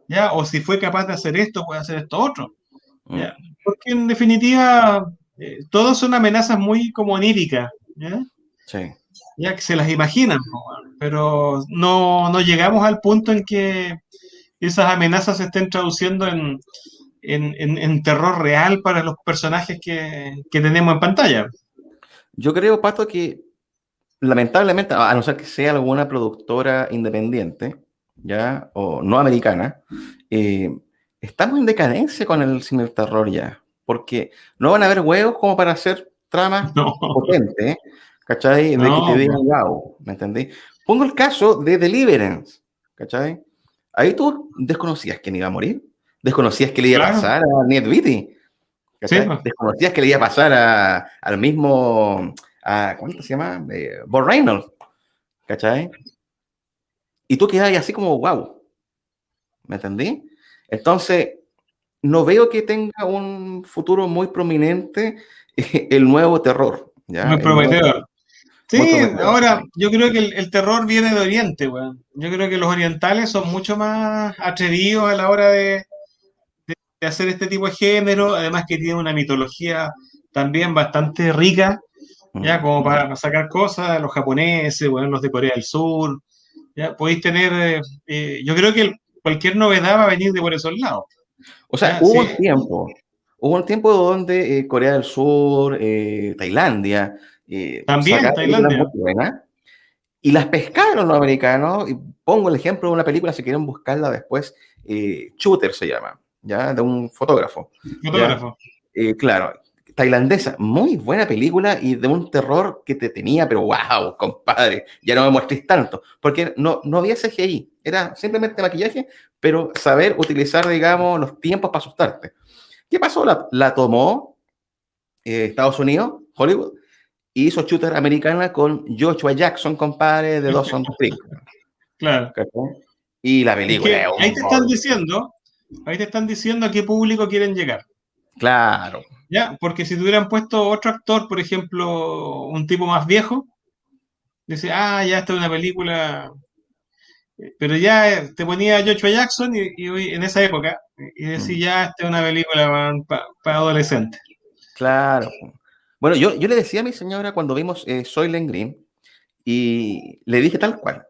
¿Ya? O si fue capaz de hacer esto, puede hacer esto otro. ¿Ya? Mm. Porque en definitiva, todos son amenazas muy como oníricas, ¿ya? Sí. Ya que se las imaginan, ¿no? Pero no llegamos al punto en que esas amenazas se estén traduciendo en terror real para los personajes que tenemos en pantalla. Yo creo, Pato, que lamentablemente, a no ser que sea alguna productora independiente, ¿ya? O no americana, eh, estamos en decadencia con el cine del terror ya, porque no van a haber huevos como para hacer tramas No, potentes, ¿cachai? De que te no, digan wow, ¿me entendí? Pongo el caso de Deliverance, ¿cachai? Ahí tú desconocías quién iba a morir, desconocías qué le iba a claro, pasar a Ned Beatty, sí, ¿cachai? pues, Desconocías que le iba a pasar al mismo, ¿cómo se llama? Bob Reynolds, ¿cachai? Y tú quedas ahí así como, wow, ¿me entendí? Entonces, no veo que tenga un futuro muy prominente el nuevo terror, ¿ya? muy El nuevo terror, prometedor. muy Sí, prometedor. ahora yo creo que el terror viene de Oriente, weón. Yo creo que los orientales son mucho más atrevidos a la hora de hacer este tipo de género, además que tiene una mitología también bastante rica, ya Mm. como para sacar cosas, los japoneses, bueno, los de Corea del Sur, ya podéis tener, yo creo que cualquier novedad va a venir de por esos lados, O sea, ya, sí, hubo un tiempo donde Corea del Sur, Tailandia, también sacaron películas Tailandia, muy buenas. Y las pescaron los americanos, y pongo el ejemplo de una película, si quieren buscarla después, Shooter se llama, ¿ya? De un fotógrafo, ¿ya? fotógrafo, Claro, tailandesa, muy buena película y de un terror que te tenía, pero wow, compadre, ya no me muestres tanto, porque no había CGI, era simplemente maquillaje, pero saber utilizar, digamos, los tiempos para asustarte. ¿Qué pasó? La tomó Estados Unidos, Hollywood, y hizo Shooter americana con Joshua Jackson, compadre, de Dawson's Creek. claro. ¿Cachai? Y la Es película que es un rol. ahí te están diciendo a qué público quieren llegar, Claro. ya, porque si te hubieran puesto otro actor, por ejemplo, un tipo más viejo, dice, ah, ya esta es una película. Pero ya te ponía Joshua Jackson en esa época y decía, Mm, ya, esta es una película para adolescentes. claro. Bueno, yo le decía a mi señora cuando vimos Soylent Green y le dije tal cual.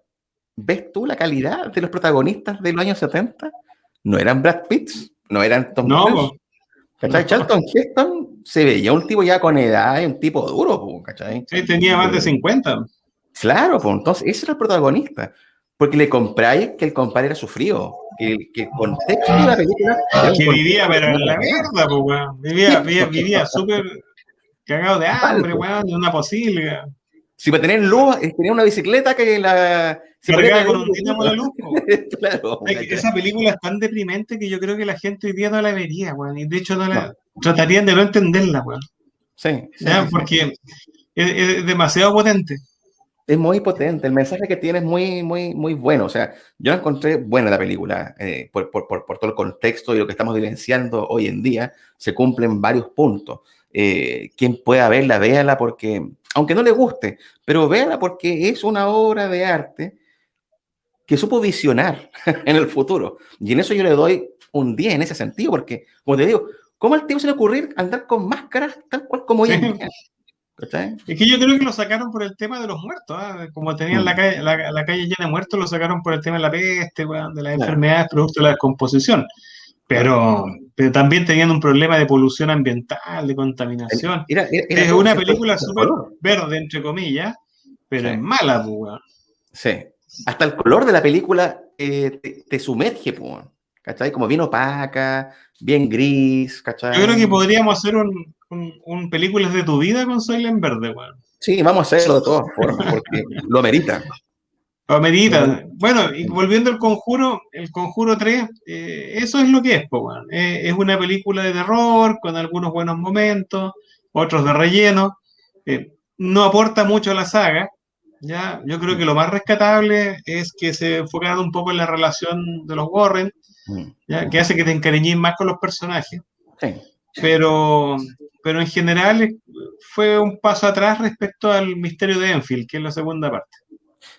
¿Ves tú la calidad de los protagonistas de los años 70? No eran Brad Pitt, no eran Tom No, Cruise. po, ¿Cachai? no. Charlton Heston se veía un tipo ya con edad, un tipo duro, po, ¿cachai? Sí, tenía más de Eh, 50. claro, pues entonces ese era el protagonista. Porque le compráis que el compadre era sufrido, que el contexto de la película era un Que vivía, contexto que pero tenía en la realidad. mierda, pues, weón. Sí, Vivía súper cagado de mal, hambre, po. weón, de una posilga. Si para tener luz, tenía una bicicleta que la se podía Cargada prender con un un dinamo la luz, po. poquito. Claro, Es que ¿cachai? esa película es tan deprimente que yo creo que la gente hoy día no la vería, weón. Y de hecho No, tratarían de no entenderla, weón. sí, sí, ¿Ya? sí, sí. Porque es demasiado potente. Es muy potente, el mensaje que tiene es muy, muy, muy bueno. O sea, yo la encontré buena la película, por todo el contexto y lo que estamos vivenciando hoy en día, se cumplen varios puntos. Quien pueda verla, véala porque, aunque no le guste, pero véala porque es una obra de arte que supo visionar en el futuro. Y en eso yo le doy un 10 en ese sentido, porque, como te digo, ¿cómo al tío se le ocurrir andar con máscaras tal cual como hoy Sí. en día? ¿Cachai? Es que yo creo que lo sacaron por el tema de los muertos, ¿ah? Como tenían Mm, la calle llena de muertos, lo sacaron por el tema de la peste, weón, de las claro, enfermedades producto de la descomposición. claro. Pero también tenían un problema de polución ambiental, de contaminación. Era Es todo, una ¿cierto? película El súper color. verde, entre comillas, Sí, pero es mala, pues, weón. sí. Hasta el color de la película te sumerge, pues, ¿cachai? Como bien opaca, bien gris, Yo creo que ¿cachai? podríamos hacer un películas de tu vida con Soylent Verde, weón. Sí, vamos a hacerlo de todas formas, porque lo amerita. Lo Amerita. amerita. Bueno, y volviendo al Conjuro, el Conjuro 3, eso es lo que es, po, weón. Es una película de terror con algunos buenos momentos, otros de relleno. No aporta mucho a la saga. ¿Ya? Yo creo que lo más rescatable es que se enfocaron un poco en la relación de los Warren, Mm, ¿ya? Que hace que te encariñes más con los personajes. sí. Pero, pero en general fue un paso atrás respecto al misterio de Enfield, que es la segunda parte.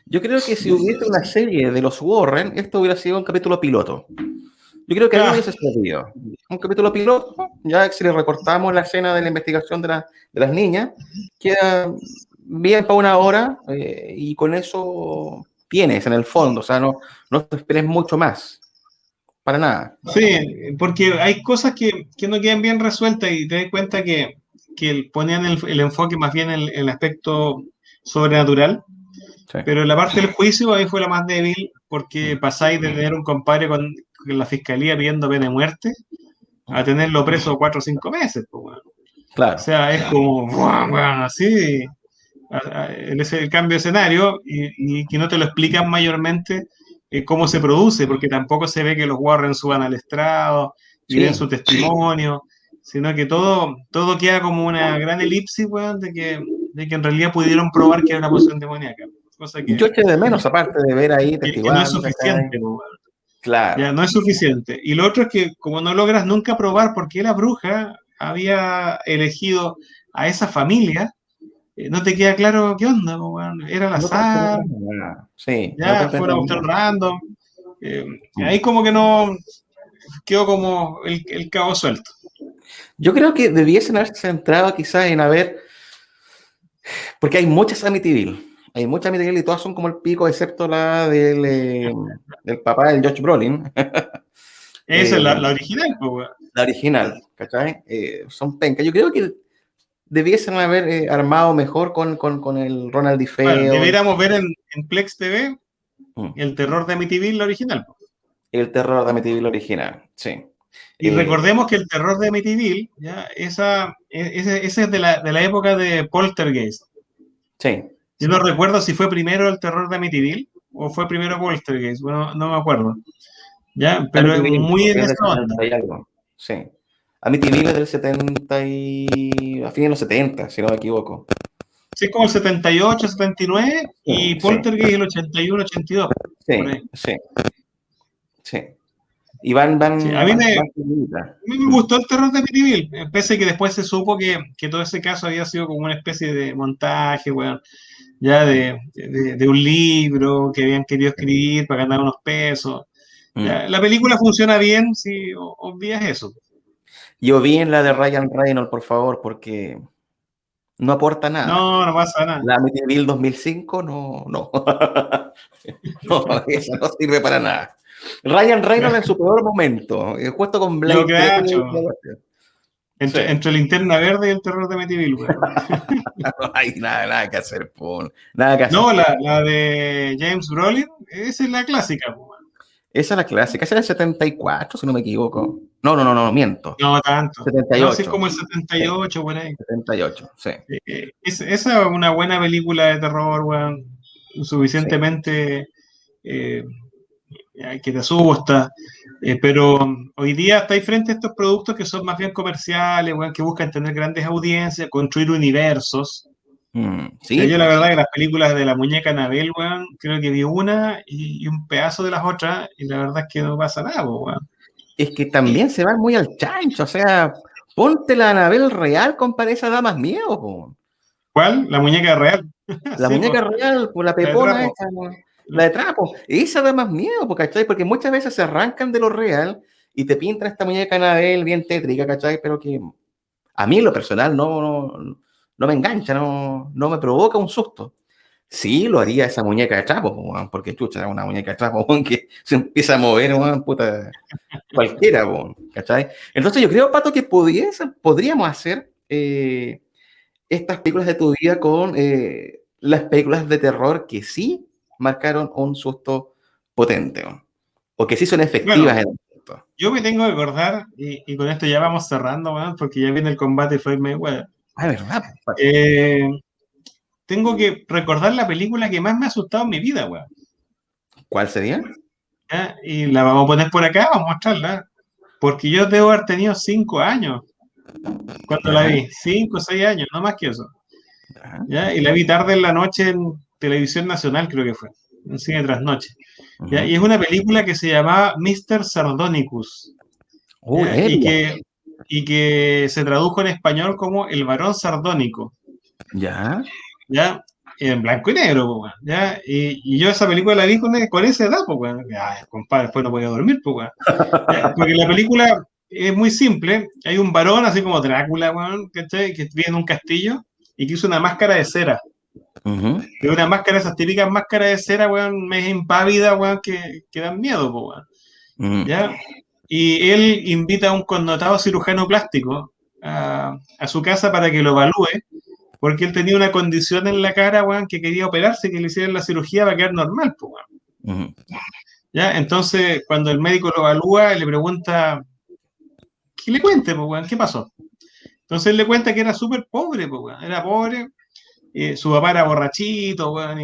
Yo creo que si hubiese una serie de los Warren, esto hubiera sido un capítulo piloto. Yo creo que ahí Ah, hubiese servido. Un capítulo piloto, ya si le recortamos la escena de la investigación de las niñas, queda bien para una hora y con eso tienes en el fondo. O sea, no te esperes mucho más, para nada. sí, porque hay cosas que no quedan bien resueltas y te das cuenta que ponían el enfoque más bien en el aspecto sobrenatural, Sí. pero la parte del juicio ahí fue la más débil porque Mm, pasáis de tener un compadre con la fiscalía pidiendo pena de muerte a mm. tenerlo preso 4 o 5 meses. Pues, weón. O Claro. sea, es como, ¡buah, weón! Así, el cambio de escenario y que no te lo explican mayormente cómo se produce, porque tampoco se ve que los Warren suban al estrado y den Sí. su testimonio, sino que todo queda como una gran elipsis, weón, de que en realidad pudieron probar que era una poción demoníaca, cosa Yo eché de menos, aparte de ver ahí que no es testiguando, ¿cachai? suficiente, weón. Ya Claro. no es suficiente. Y lo otro es que como no logras nunca probar por qué la bruja había elegido a esa familia, no te queda claro qué onda, po, weón. Era al No azar, comprendo nada. Sí, no ya fue una comprendo cuestión nada. random. eh, Mm. ahí como que no quedó como el cabo suelto. Yo creo que debiesen haberse centrado quizás en haber, porque hay muchas Amityville, hay muchas Amityville y todas son como el pico, excepto la del papá del Josh Brolin, Esa es eh, la original, po, weón. la original, ¿cachai? Son pencas. Yo creo que debiesen haber armado mejor con el Ronald Bueno, DiFeo, deberíamos ver en Plex TV mm, el terror de Amityville, la original, po. el terror de Amityville original, sí. Y Eh, recordemos que el terror de Amityville, ya, ese es de la época de Poltergeist. sí, Yo no recuerdo si fue primero el terror de Amityville o fue primero Poltergeist, bueno, no me acuerdo. Ya, pero es Amityville muy en es del esa onda. 70 y algo, sí. Amityville es del 70 y... a fines de los 70, si no me equivoco. Sí, es como el 78, 79 Sí, y sí, Poltergeist el 81, 82, por sí, ahí. sí, sí. Y Sí, a mí me, seguiditas. a mí me gustó el terror de Amityville, pese a que después se supo que todo ese caso había sido como una especie de montaje, weón. ya de un libro que habían querido escribir para ganar unos pesos. Mm. Ya, la película funciona bien si obvias eso. Yo vi en la de Ryan Reynolds, por favor, porque no aporta nada. No, no pasa nada. La Amityville 2005, no, no. No, esa no sirve para nada. Ryan Reynolds en su peor momento, justo con Yo Blade 3. cacho. Sí, Entre Linterna Verde y el terror de Amityville, weón. no hay nada, nada que hacer, po. Nada que hacer. No, la de James Brolin, esa es la clásica, po, weón. Esa es la clásica, esa es el 74, si no me equivoco. No, no, no, no, miento. No tanto. No, así es 78. como el 78, por ahí. 78, sí, Esa es una buena película de terror, weón. sí. Suficientemente eh, que te asusta. Pero hoy día estáis frente a estos productos que son más bien comerciales, weón, que buscan tener grandes audiencias, construir universos. Ya, Sí, yo la pues. verdad que las películas de la muñeca Anabel, weón, creo que vi una y un pedazo de las otras, y la verdad es que no pasa nada, po, weón. Es que también se van muy al chancho, o sea, ponte la Anabel real, compadre, esa da más miedo, po. ¿Cuál? La muñeca real. La Sí, muñeca pues, real, pues la la de pepona trapo. esa, la de trapo, esa da más miedo, po, ¿cachai? Porque muchas veces se arrancan de lo real y te pintan esta muñeca Anabel bien tétrica, ¿cachai? Pero que a mí en lo personal no me engancha, no me provoca un susto. Sí, lo haría esa muñeca de trapo, po, weón, porque chucha, es una muñeca de trapo, weón, que se empieza a mover, weón, puta, cualquiera, po, ¿cachai? Entonces yo creo, Pato, que podríamos hacer estas películas de tu vida con las películas de terror que sí marcaron un susto potente, weón, o que sí son efectivas Bueno, en el susto. yo me tengo que acordar, y con esto ya vamos cerrando, weón, porque ya viene el combate Floyd Mayweather. Ah, ¿verdad, Pato? Eh, tengo que recordar la película que más me ha asustado en mi vida, weón. ¿Cuál sería? ¿Ya? Y la vamos a poner por acá, vamos a mostrarla. Porque yo debo haber tenido 5 años cuando la Ya, vi, 5 o 6 años, no más que eso. ya, ¿Ya? Y la vi tarde en la noche en Televisión Nacional, creo que fue, en Cine Trasnoche. ¿Ya? ujú. Y es una película que se llamaba Mr. Sardonicus, ¿ya? Ella, Y que se tradujo en español como El Varón Sardónico, ya, ¿ya? En blanco y negro, po, weón, ¿ya? Y yo esa película la vi con esa edad, pues, weón. Ya, compadre, después no podía dormir, pues, weón. ¿Ya? Porque la película es muy simple. Hay un varón, así como Drácula, weón, ¿cachai? Que vive en un castillo y que usa una máscara de cera. ujú, Es una máscara, esas típicas máscaras de cera, weón, medio impávida, weón, que dan miedo, pues, weón. ujú, ¿Ya? Y él invita a un connotado cirujano plástico a su casa para que lo evalúe, porque él tenía una condición en la cara, weón, que quería operarse, que le hicieran la cirugía para quedar normal, pues, weón. ujú. ¿Ya? Entonces, cuando el médico lo evalúa, le pregunta, ¿qué le cuente, pues, weón? ¿Qué pasó? Entonces él le cuenta que era súper pobre, pues, weón. Era pobre, su papá era borrachito, weón,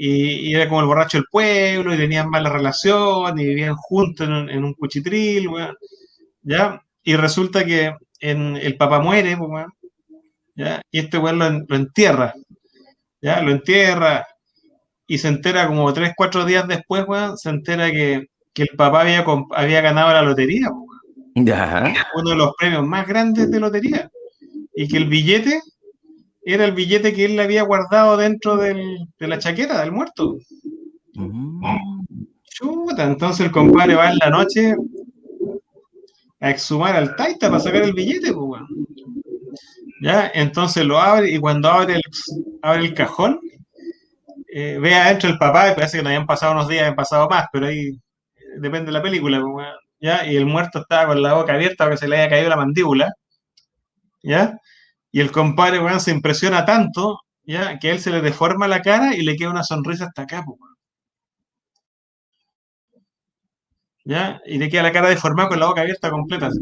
y era como el borracho del pueblo, y tenían mala relación, y vivían juntos en un cuchitril, weón, ¿ya? Y resulta que el papá muere, pues, weón, ¿ya? Y este weón lo entierra, ¿ya? Lo entierra, y se entera como 3, 4 días después, weón, se entera que el papá había ganado la lotería, pues, weón. Ya. Uno de los premios más grandes de lotería, y que el billete era el billete que él le había guardado dentro de la chaqueta del muerto. Mm. Chuta, entonces el compadre va en la noche a exhumar al taita para sacar el billete, pues, weón. ¿Ya? Entonces lo abre y cuando abre el cajón, ve adentro el papá y parece que no habían pasado unos días, habían pasado más, pero ahí depende de la película, pues, weón. ¿Ya? Y el muerto estaba con la boca abierta porque se le había caído la mandíbula, ¿ya? Y el compadre, weón, se impresiona tanto, ¿ya? Que a él se le deforma la cara y le queda una sonrisa hasta acá, pues, weón, ¿ya? Y le queda la cara deformada con la boca abierta completa, así.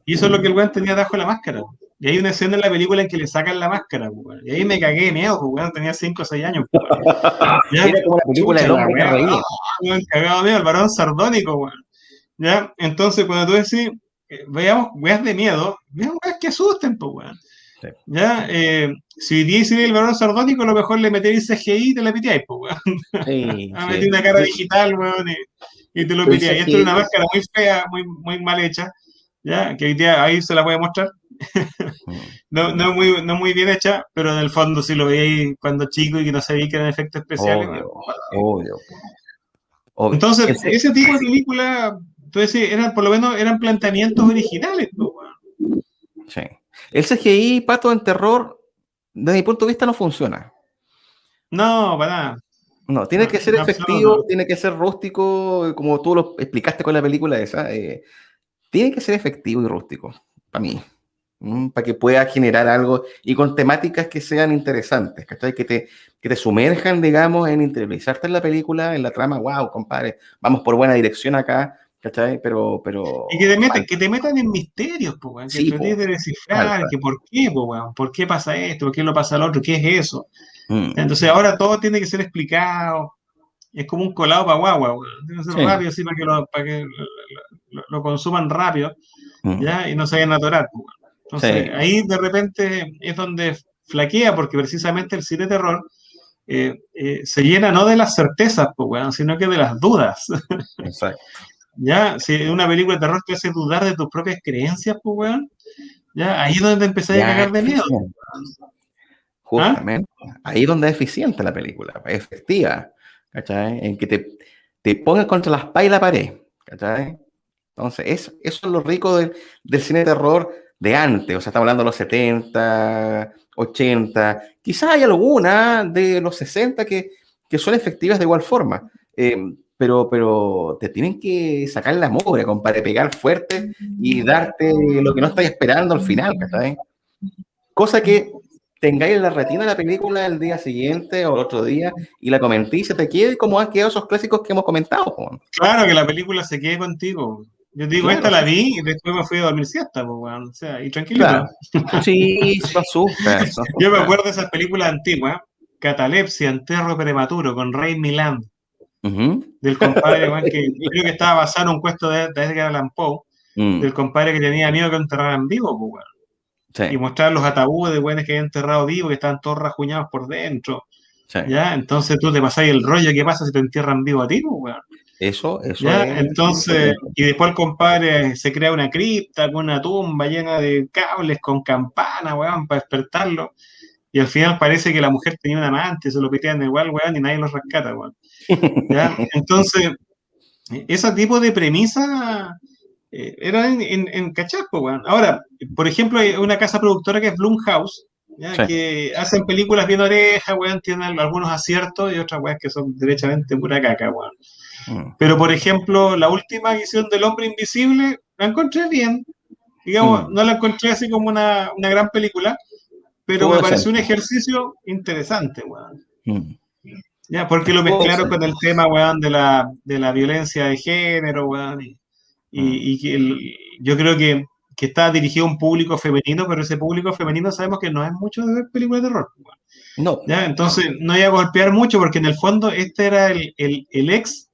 Y eso es lo que el weón tenía debajo de la máscara. Y hay una escena en la película en que le sacan la máscara, pues, weón. Y ahí me cagué de miedo, pues, weón, tenía 5 o 6 años, pues, weón. ¿Ya? Era como la película Chucha del la hombre que weá, reía. weón, cagado de miedo, el varón sardónico, weón. ¿Ya? Entonces, cuando tú decís, veamos weas de miedo, veamos weas que asusten, pues, weón. Sí. ¿Ya? Si hoy día hicierais el varón sardónico, a lo mejor le metéis CGI y te la piteáis, pues, weón. Sí, A meter sí. una cara digital, weón, y te lo Tú piteáis. dices Y esto es una que máscara muy fea, muy, muy mal hecha, ¿ya? Que hoy día ahí se la voy a mostrar. no muy bien hecha, pero en el fondo si lo veía cuando chico y que no sabía que eran efectos especiales, bueno. Obvio, obvio, obvio. Entonces, ese tipo de película, entonces eran, por lo menos eran planteamientos originales, pues, weón. Sí. El CGI, Pato, en terror, desde mi punto de vista, no funciona. No, para nada. No, tiene No, que ser en absoluto. efectivo, tiene que ser rústico, como tú lo explicaste con la película esa. Tiene que ser efectivo y rústico, para mí. Para que pueda generar algo y con temáticas que sean interesantes, ¿cachai? Que te sumerjan, digamos, en interiorizarte en la película, en la trama. Wow, compadre, vamos por buena dirección acá, ¿cachai? Y Falta. que te metan en misterios, pues, weón, que Sí, trates po, de descifrar, falta. que por qué, pues, weón, por qué pasa esto, por qué lo pasa lo otro, qué es eso. Mm, Entonces ahora todo tiene que ser explicado, es como un colado para guagua, weón. Tiene que ser sí. rápido, así para que lo consuman rápido, Mm, ¿ya? Y no se vayan a atorar, pues, weón. Entonces sí, ahí de repente es donde flaquea, porque precisamente el cine de terror se llena no de las certezas, pues, weón, sino que de las dudas. exacto. Ya, si una película de terror te hace dudar de tus propias creencias, pues, weón, ya, ahí es donde te empezás a Ya cagar es de miedo. eficiente, ¿Ah? justamente. Ahí es donde es eficiente la película, efectiva, ¿cachai? En que te ponga contra la espalda y la pared, ¿cachai? Entonces, eso es lo rico del cine de terror de antes, o sea, estamos hablando de los 70, 80, quizás hay alguna de los 60 que son efectivas de igual forma, pero te tienen que sacar la mugre, compadre, pegar fuerte y darte lo que no estás esperando al final, ¿cachai? Cosa que tengáis en la retina la película el día siguiente o el otro día y la comentéis y se te quede como han quedado esos clásicos que hemos comentado, po. Claro que la película se quede contigo. Yo digo, esta Claro, la sí, vi y después me fui a dormir siesta, pues, weón, o sea, y tranquilito. claro. Sí, no asusta, no Yo me asusta. acuerdo de esas películas antiguas, Catalepsia, Enterro Prematuro, con Ray Milland, Ujú. del compadre, weón, que creo que estaba basado en un cuento de Edgar Allan Poe, Mm, del compadre que tenía miedo que lo enterraran vivo, pues, weón. Y sí, mostrar los ataúdes de weones que habían enterrado vivos, que estaban todos rajuñados por dentro. sí. ¿Ya? Entonces tú te pasáis el rollo, ¿qué pasa si te entierran vivo a ti, pues, weón? Eso ¿Ya? es Entonces, potente. y después el compadre se crea una cripta con una tumba llena de cables con campana, weón, para despertarlo. Y al final parece que la mujer tenía un amante, se lo pitean igual, weón, y nadie lo rescata, weón. ¿Ya? Entonces, ese tipo de premisa era en Cachapo, weón. Ahora, por ejemplo, hay una casa productora que es Blumhouse, ¿ya? Sí. Que hacen películas bien orejas, weón, tienen algunos aciertos y otras weas que son derechamente pura caca, weón. Mm, Pero, por ejemplo, la última edición del Hombre Invisible la encontré bien. Digamos, mm. no la encontré así como una gran película, pero Estuvo me pareció un decente. ejercicio interesante, weón. Mm. Ya, porque lo Estuvo mezclaron con decente. el tema, weón, de la violencia de género, weón, Mm. y que yo creo que está dirigido a un público femenino, pero ese público femenino sabemos que no es mucho de ver películas de terror, weón. No. Ya, entonces no iba a golpear mucho porque en el fondo este era el ex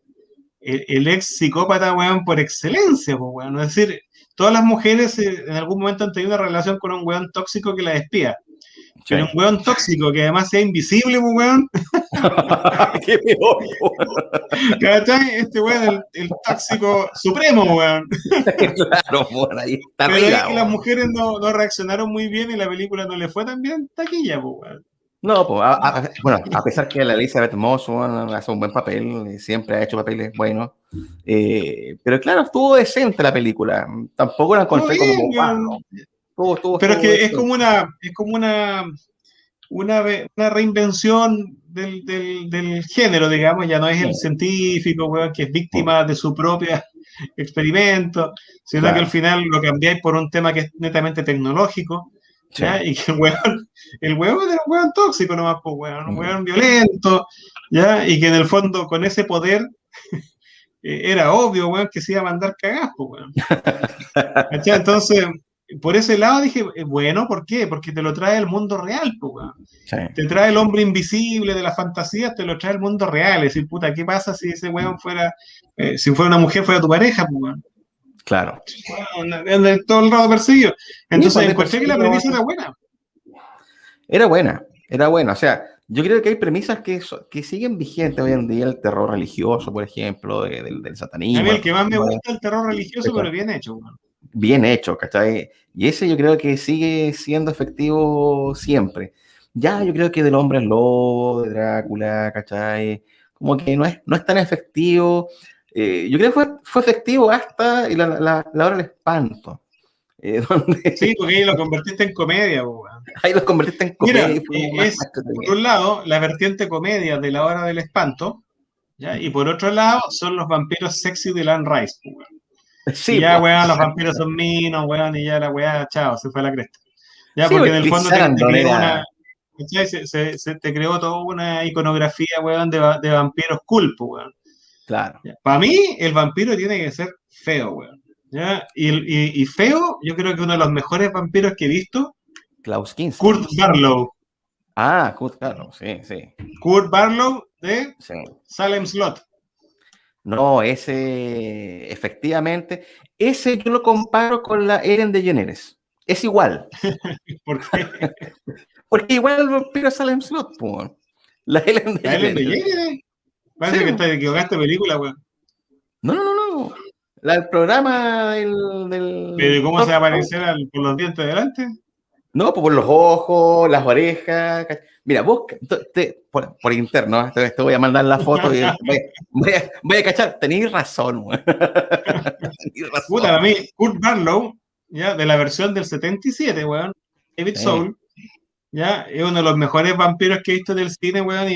psicópata, weón, por excelencia, pues, weón. Es decir, todas las mujeres en algún momento han tenido una relación con un weón tóxico que la espía. Sí. Pero un weón tóxico que además sea invisible, pues, weón. Qué peor, po. ¿Cachai? Este weón es el tóxico supremo, weón. Claro, por ahí está Pero ahí arriba, las po. mujeres no reaccionaron muy bien y la película no le fue tan bien taquilla, pues, weón. No, pues, bueno, a pesar que la Elizabeth Moss bueno, hace un buen papel, siempre ha hecho papeles buenos, pero claro, estuvo decente la película. Tampoco la Todo encontré como, bien, wow, weón. Pero es estuvo que es decente. como una reinvención del género, digamos, ya no es el Sí, científico, weón, que es mm, víctima de su propio experimento, sino que al claro, final lo cambiáis por un tema que es netamente tecnológico, sí. ¿ya? Y que el weón era un weón tóxico nomás, pues, weón, un Mm. weón violento, ¿ya? Y que en el fondo con ese poder era obvio, weón, que se iba a mandar cagadas, pues, weón. ¿Cachai? Entonces, por ese lado dije, bueno, ¿por qué? Porque te lo trae el mundo real, pues, weón. Sí, Te trae el hombre invisible de la fantasía, te lo trae el mundo real. Es decir, puta, ¿qué pasa si ese weón fuera, si fuera una mujer, fuera tu pareja, pues, weón? claro. Weón, anda todo el rato perseguido. Sí, Entonces pues de encontré que la perseguido, premisa era buena. era buena, era buena. O sea, yo creo que hay premisas que siguen vigentes hoy en día, el terror religioso, por ejemplo, del A mí satanismo, el la que más me posesión, gusta es el terror religioso, pero bien hecho, weón. bien hecho, ¿cachai? Y ese yo creo que sigue siendo efectivo siempre. Ya yo creo que del Hombre Lobo, de Drácula, ¿cachai? Como que no es tan efectivo. Yo creo que fue efectivo hasta la Hora del Espanto, Sí, donde porque ahí lo convertiste en comedia, po, weón. ahí los convertiste en Mira, comedia y fue más es por entretenido. un lado la vertiente comedia de La Hora del Espanto, ¿ya? Y Mm. por otro lado son los vampiros sexy de Anne Rice, po, weón. Y Sí, ya, pues. weón, los vampiros son minos, weón, y ya la weá, chao, se fue a la cresta. Ya, Sí, porque en pues, el Chris fondo te Sarandon creó era, una, ¿cachai? Se te creó toda una iconografía, weón, de vampiros cool, po, weón. claro, Para mí, el vampiro tiene que ser feo, weón. ¿Ya? Y feo, yo creo que uno de los mejores vampiros que he visto, Klaus Kinski. Kurt Barlow. Ah, claro, sí, sí, Kurt Barlow de sí. Salem Slot. No, ese, efectivamente, ese yo lo comparo con la Ellen DeGeneres. Es igual, Porque porque igual el vampiro sale en slot, po. La Ellen la Ellen DeGeneres. DeGeneres. Sí, Parece que po. te equivocaste de película, weón. No, no, no, no. El programa Pero ¿y del cómo se va a talk show. aparecer por los dientes de delante? No, pues por los ojos, las orejas. Mira, vos, por interno, te voy a mandar la foto y voy a cachar. Tenéis razón, weón. Tenéis Puta, razón. para mí, Kurt Barlow, ya, de la versión del 77, weón, David Sí, Soul, ya, es uno de los mejores vampiros que he visto del cine, weón,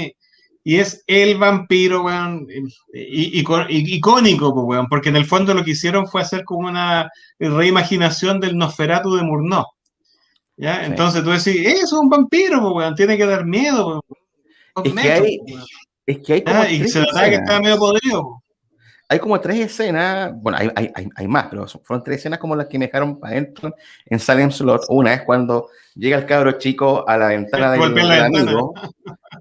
y es el vampiro, weón, icónico, pues, weón, porque en el fondo lo que hicieron fue hacer como una reimaginación del Nosferatu de Murnau, ya, sí. entonces tú decís, eso es un vampiro, pues, weón, tiene que dar miedo, pues, dos Es que metros, hay, pues, weón, es que hay ya, como y tres se notaba que estaba escenas. medio podrido, pues. Hay como tres escenas, bueno, hay más, pero fueron tres escenas como las que me dejaron para adentro en Salem Slot. Una es cuando llega el cabro chico a la ventana Golpear la del ventana, amigo,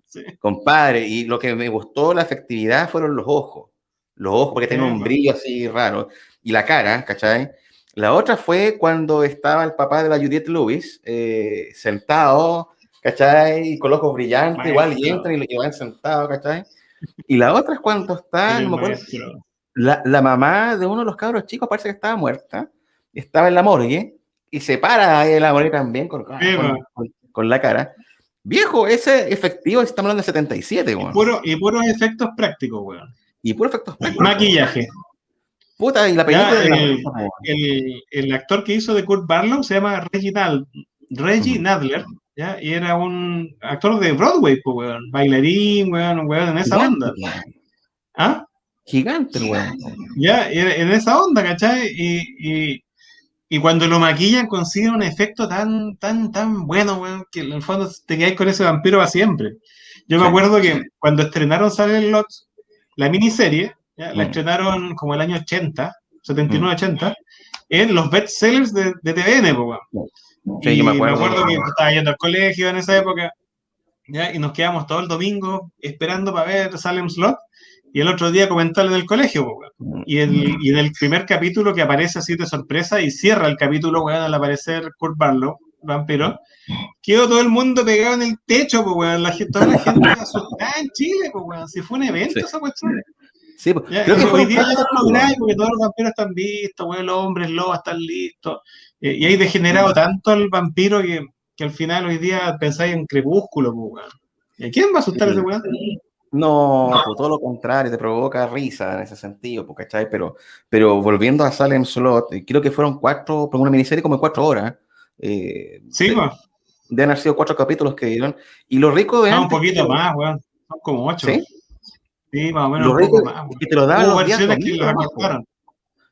sí, compadre, y lo que me gustó, la efectividad, fueron los ojos. Los ojos, porque sí, tienen un pues. brillo así raro. Y la cara, ¿cachai? La otra fue cuando estaba el papá de la Juliette Lewis, sentado, ¿cachai? Y con los ojos brillantes, igual, y Maestro, entran y van sentados, ¿cachai? Y la otra es cuando está, no el me acuerdo, maestro. la mamá de uno de los cabros chicos parece que estaba muerta, estaba en la morgue y se para ahí en la morgue también Sí, pues. con la cara. Viejo, ese efectivo, estamos hablando de 77, weón. Y puros efectos prácticos, weón. Y puro efectos prácticos. Maquillaje. Puta, y la Ya, película de la raja, weón. el actor que hizo de Kurt Barlow se llama Reggie Ujú. Nadler, ¿ya? Y era un actor de Broadway, pues, weón. Bailarín, weón, weón, en esa Gigante, onda. weón. ¿Ah? Gigante el weón. Ya, en esa onda, ¿cachai? Y cuando lo maquillan consiguen un efecto tan bueno, weón, que en el fondo te quedas con ese vampiro para siempre. Yo me Sí. acuerdo que cuando estrenaron Silent Lot, la miniserie, ¿ya? La Mm, estrenaron como el año 80, mm. 79-80, en los bestsellers de TVN, po, weón. Sí, yo me Y me acuerdo. acuerdo que yo estaba yendo al colegio en esa época, ¿ya? Y nos quedamos todo el domingo esperando para ver Salem Slot y el otro día comentarlo en el colegio, po, weón. Mm, Y en el primer capítulo que aparece así de sorpresa y cierra el capítulo, weón, al aparecer Kurt Barlow, mm. vampiro, quedó todo el mundo pegado en el techo, po, weón. Toda la gente asustada en Chile, po, weón. Si fue un Sí, evento esa cuestión. sí, pues, Ya, creo que hoy fueron día ya cuatro no lo lográis capítulos. porque todos los vampiros están vistos, weón, los hombres lobos están listos. Y hay degenerado tanto el vampiro que al final hoy día pensáis en Crepúsculo, pues, weón. ¿Y a quién va a asustar ese Sí. weón? No, pues todo lo contrario, te provoca risa en ese sentido, pues, ¿cachai? Pero volviendo a Salem Slot, creo que fueron cuatro, por una miniserie como de 4 horas, eh, Sí, de- pues. deben haber sido 4 capítulos que dieron, y lo rico de No, un antes es que poquito más, weón. Son como 8. ¿sí? Sí, más o menos Lo un rico poco más, es weón. que te lo daban Hubo los días versiones que domingos los nomás, pues. acortaron.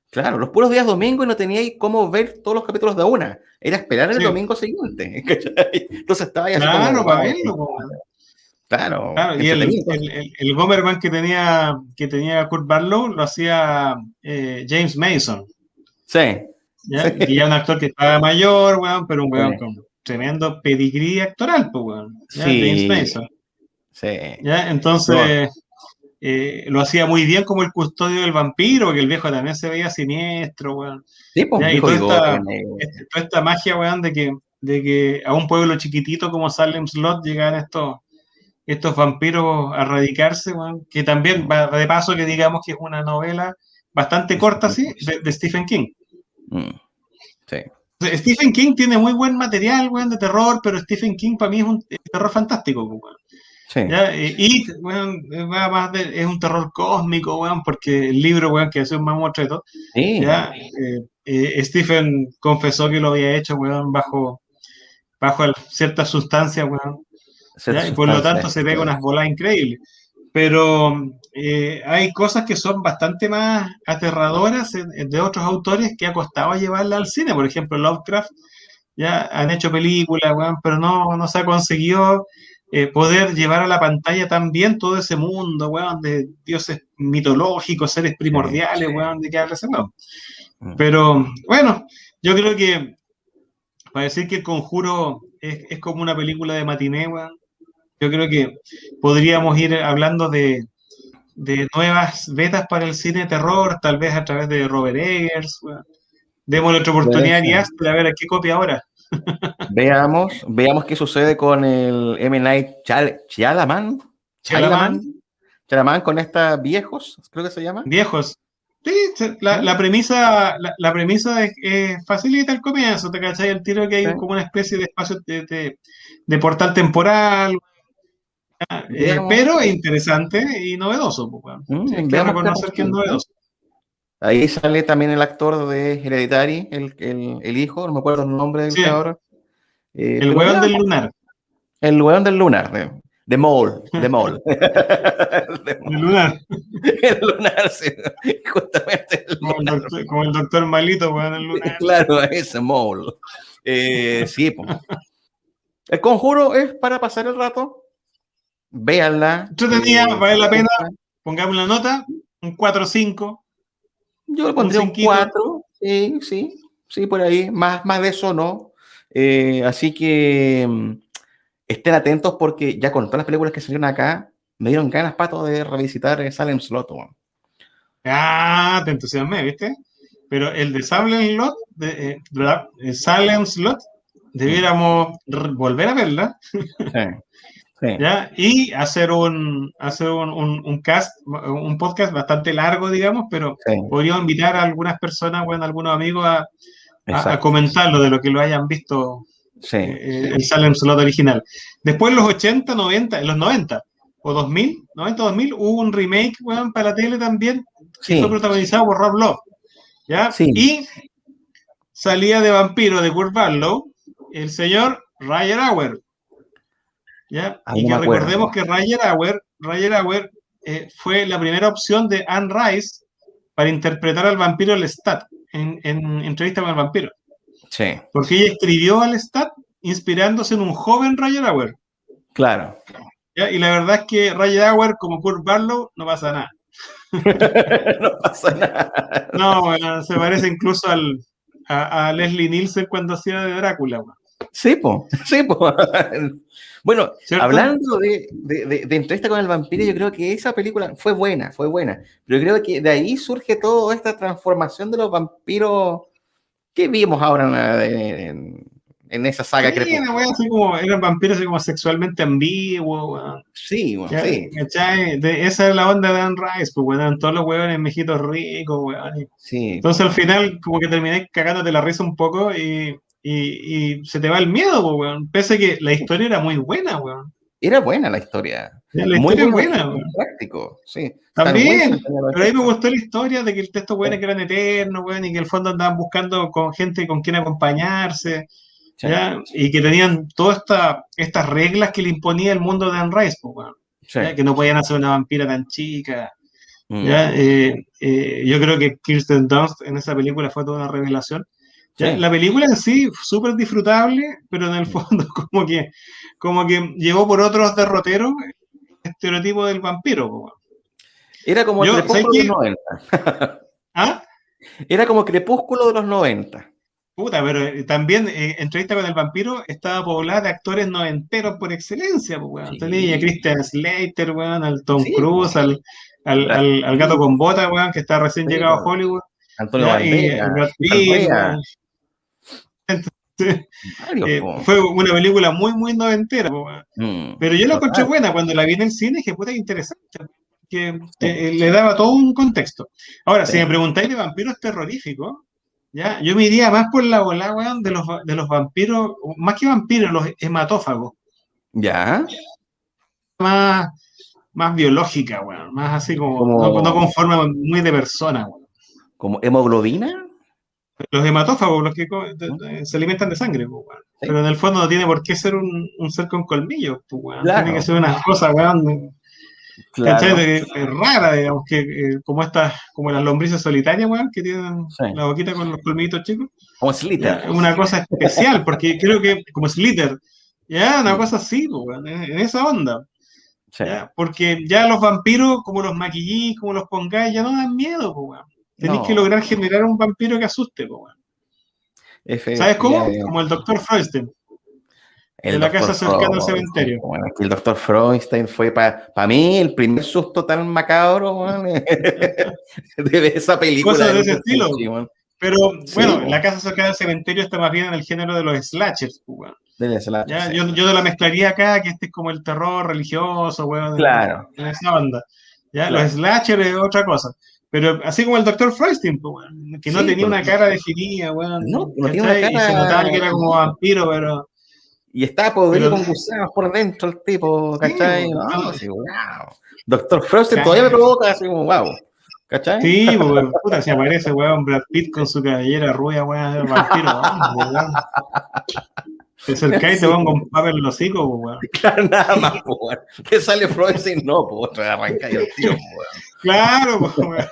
Claro, los puros días domingos y no teníais cómo ver todos los capítulos de una, era esperar el Sí, domingo siguiente, ¿cachai? Entonces estaba ahí así como, claro, para wow, verlo, pues, weón. claro, Claro, y entretenido. Entonces. el Gomerman que tenía Kurt Barlow lo hacía James Mason, Sí, ¿ya? sí, Y que ya un actor que estaba mayor, weón, pero un weón sí, con tremendo pedigrí actoral, pues, weón, ¿ya? James sí, Mason, sí. ¿ya? No, Entonces, lo hacía muy bien como el custodio del vampiro, porque el viejo también se veía siniestro, weón, sí, pues, ¿ya? Y viejo bigote, toda esta magia, weón, de que a un pueblo chiquitito como Salem Slot llegaban estos vampiros a radicarse, weón, que también va de paso que digamos que es una novela bastante corta, sí, de Stephen King. mm. Sí. Stephen King tiene muy buen material, weón, de terror, pero Stephen King para mí es un terror fantástico, weón. Sí. ¿Ya? Y, weón, va más es un terror cósmico, weón, porque el libro, weón, que hace un mamotreto, Sí. ¿ya? Stephen confesó que lo había hecho, weón, bajo ciertas sustancias, weón, Cierta ¿ya? Y por lo sustancia. tanto se pega unas bolas increíbles. Pero hay cosas que son bastante más aterradoras de otros autores que ha costado llevarla al cine. Por ejemplo, Lovecraft, ya han hecho películas, weón, pero no se ha conseguido poder llevar a la pantalla tan bien todo ese mundo, weón, de dioses mitológicos, seres Sí, primordiales, sí. weón, de que habla ese weón. Mm. Pero bueno, yo creo que para decir que El Conjuro es como una película de matiné, weón, yo creo que podríamos ir hablando de nuevas betas para el cine de terror, tal vez a través de Robert Eggers, weón. Démosle otra Puede oportunidad y ser. a ver a qué copia ahora. Veamos qué sucede con el M. Night Shyamalan. Chalaman, Shyamalan con estas viejos, creo que se llama. viejos. Sí, ¿Sí? la premisa facilita el comienzo, ¿te cachai? El tiro que Sí. hay como una especie de espacio de portal temporal, Veamos, pero es interesante y novedoso, pues, weón. Sí, hay que veamos qué reconocer que es resulta. novedoso. Ahí sale también el actor de Hereditary, el hijo, no me acuerdo el nombre del Sí, cabrón. el Pero weón del veamos, lunar. el weón del lunar, de Mole, de Mole. De El Mole. lunar, El lunar, sí, justamente el lunar. como el doctor malito, weón, el lunar. Claro, ese Mole. Sí, pues. El Conjuro es para pasar el rato. Véanla. Entretenida, Si vale les la pena. gusta. Pongamos la nota, un 4 o 5, Yo le un pondría un 5. 4. Sí, sí, sí, por ahí. Más de eso no. Así que estén atentos porque ya con todas las películas que salieron acá, me dieron ganas, Pato, de revisitar Salem Slot. Weón. Ah, te entusiasmé, ¿viste? Pero el de Salem Slot, Salem Slot, Mm, debiéramos volver a verla, sí, sí, ¿ya? Y hacer un cast, un podcast bastante largo, digamos, pero sí, podríamos invitar a algunas personas, bueno, algunos amigos a exacto. comentarlo de lo que lo hayan visto Sí, el Salem Slot original. Después en los 80, 90, en los 90 o 2000, 90, 2000, hubo un remake, weón, para la tele también, que fue sí, protagonizado por Rob Lowe, ¿ya? sí. Y salía de vampiro de Kurt Barlow el señor Roger Auer, ¿ya? Ahí Y no que me recordemos acuerdo. que Roger Auer fue la primera opción de Anne Rice para interpretar al vampiro Lestat en Entrevista con el vampiro. Sí, Porque ella escribió al Lestat inspirándose en un joven Roger Auer. claro. ¿Ya? Y la verdad es que Roger Auer, como Kurt Barlow, no pasa nada. No pasa nada. No, bueno, se parece incluso a Leslie Nielsen cuando hacía de Drácula, bueno, Sí, po, sí, po. Bueno, ¿cierto? hablando de entrevista con el vampiro, yo creo que esa película fue buena, fue buena. Pero creo que de ahí surge toda esta transformación de los vampiros que vimos ahora en esa saga Sí, una wea Crepúsculo. así como, eran vampiros así como sexualmente ambiguos, weón. Sí, bueno, Ya, sí, ¿cachai? Esa es la onda de Anne Rice, pues, weón, eran todos los weones mejitos ricos, weón. sí, Entonces po. al final como que terminé cagándote la risa un poco y se te va el miedo, pues, weón. Pese a que la historia era muy buena, weón. Era buena la historia. Ya, la Muy historia es buenos buena, efectos weón. prácticos, sí. Stan También, Winston tenía los pero a mí me efectos. gustó la historia de que estos Sí, weones que eran eternos, weón, y que en el fondo andaban buscando con gente con quien acompañarse, sí, ¿ya? Y que tenían todas estas reglas que le imponía el mundo de Anne Rice, pues, weón, sí. ¿ya? Que no podían hacer una vampira tan chica, Mm, ¿ya? Yo creo que Kirsten Dunst en esa película fue toda una revelación, ¿ya? sí. La película en sí, súper disfrutable, pero en el Mm. fondo como que llevó por otros derroteros el estereotipo del vampiro, pues, weón. Era como el Yo, ¿sabes crepúsculo de los qué? 90. ¿Ah? Era como crepúsculo de los 90. Puta, pero también Entrevista con el vampiro estaba poblada de actores noventeros por excelencia, pues, weón. Tenía a Sí, Christian Slater, weón, al Tom sí, Cruise, po. al, Brad al, al gato Pitt, con bota, weón, que está recién sí, llegado a po. Hollywood, Antonio ¿ya? Y Banderas, Brad César Pitt, Brea, weón. varios, po. Fue una película muy, muy noventera, pues, weón. Pero yo la encontré Total, buena cuando la vi en el cine, que puta interesante, que sí, le daba todo un contexto. Ahora, si me sí. preguntáis de vampiros terroríficos, ¿ya? Yo me iría más por la bola, weón, de los vampiros, más que vampiros, los hematófagos, ¿Ya? más, más biológica, weón, más así como, no Como, con forma muy de persona, weón. como hemoglobina. Los hematófagos, los que ¿Mm? se alimentan de sangre, pues, weón. Pero Sí, en el fondo no tiene por qué ser un ser con colmillos, pues, weón. Tiene que claro, ser una cosa, weón, ¿cachai? claro. Rara, digamos, que como estas, como las lombrices solitarias, weón, que tienen Sí. la boquita con los colmillitos chicos. Como Ya, Slither. es una cosa especial, porque creo que como Slither, ya, una Mm, cosa así, pues, weón, en esa onda. sí. ¿Ya? Porque ya los vampiros, como los maquillís, como los pongáis, ya no dan miedo, pues, weón. Tenéis que No, lograr generar un vampiro que asuste, pues, weón. ¿Sabes cómo? Como efectivamente. el doctor Freudstein, de El la doctor casa cercana al Freud. cementerio. Bueno, aquí el doctor Freudstein fue para mí el primer susto tan macabro, weón, de esa película Cosas de de ese Lucio estilo. Fulci, weón. Pero Sí, bueno, la po, casa cercana al cementerio está más bien en el género de los slashers, pues, weón. del slasher, Ya, sí. yo no la mezclaría acá, que este es como el terror religioso, weón, Claro, en esa banda. Ya, los claro. slashers es otra cosa. Pero así como el doctor Freudstein, pues, weón, que no Sí, tenía pues, una cara definida, no, weón, no tiene una ¿cachai? Y se notaba que cara era como vampiro, y está podrido pero con gusanos por dentro el tipo, sí, ¿cachai? weón, No, sí, wow. Doctor Freudstein todavía me claro. provoca así como, wow, ¿cachai? Sí, pues, puta, si aparece, weón, Brad Pitt con su cabellera rubia, weón, el vampiro, vamos, pues, weón. Te acercáis y te Sí, pongo un papel en los hocicos, pues, weón. claro, nada más, po, weón. Que sale Freudstein, no, pues, arranca yo el tiro, po, weón. Claro, pues, weón.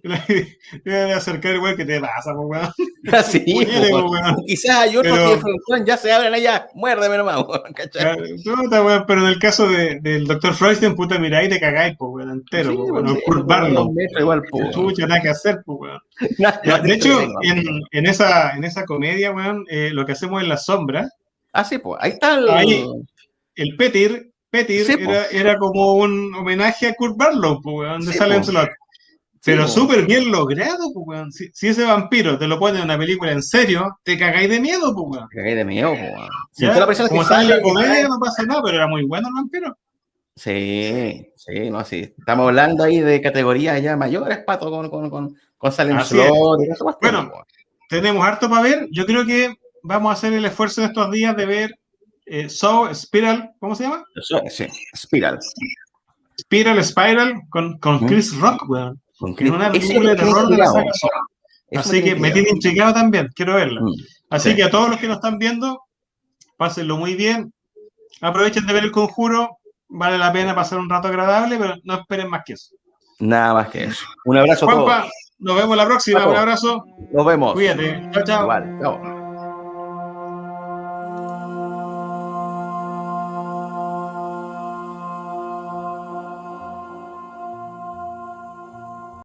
Debe de acercar igual que te pasa, pues, weón. Así, Muere, pues. pues, weón. O quizás hay otros que Pero, ya se abren allá, muérdeme nomás, weón, ¿cachai? puta, weón, pero en el caso del Dr. Freudstein, puta, miráis y te cagáis, pues, weón, entero, Sí, pues, weón. pues O sí, el Kurt como dos Barlow, metros igual, pues, weón. chucha, nada que hacer, pues, weón. Nada, Ya, más de hecho, entretenido. en esa comedia, weón, lo que hacemos en la sombra, Ah, sí, pues, ahí está ahí el... el Petir Sí, pues, era como un homenaje a Kurt Barlow, pues, weón, de sí, Salem pues, Slot. sí, Pero pues. súper bien logrado, pues, weón. Si ese vampiro te lo pone en una película en serio, te cagáis de miedo, pues, weón. Me cagué de miedo, pues, weón. Si toda la Ya, persona que como estaba en sale, la que está... comedia, no pasa nada, pero era muy bueno el vampiro. Sí, sí, no, sí. Estamos hablando ahí de categorías ya mayores, pato, con Salem Así es. Slot y esa cuestión, Bueno, pues. tenemos harto para ver. Yo creo que vamos a hacer el esfuerzo en estos días de ver Saw, Spiral, ¿cómo se llama? Eso, sí, Spiral. Spiral con ¿Mm? Chris Rock, weón. Con En Chris... una Ese me película de tiene terror de la saga intrigado. Saw. Eso me Así tiene que me intrigado. tiene intrigado también, quiero verla. Sí. Así que a todos los que nos están viendo, pásenlo muy bien. Aprovechen de ver el conjuro. Vale la pena pasar un rato agradable, pero no esperen más que eso. Nada más que eso. Un abrazo a todos. Juanpa, nos vemos la próxima. Un Pato, abrazo. nos vemos. Cuídate. Chao, chao. Igual, chao.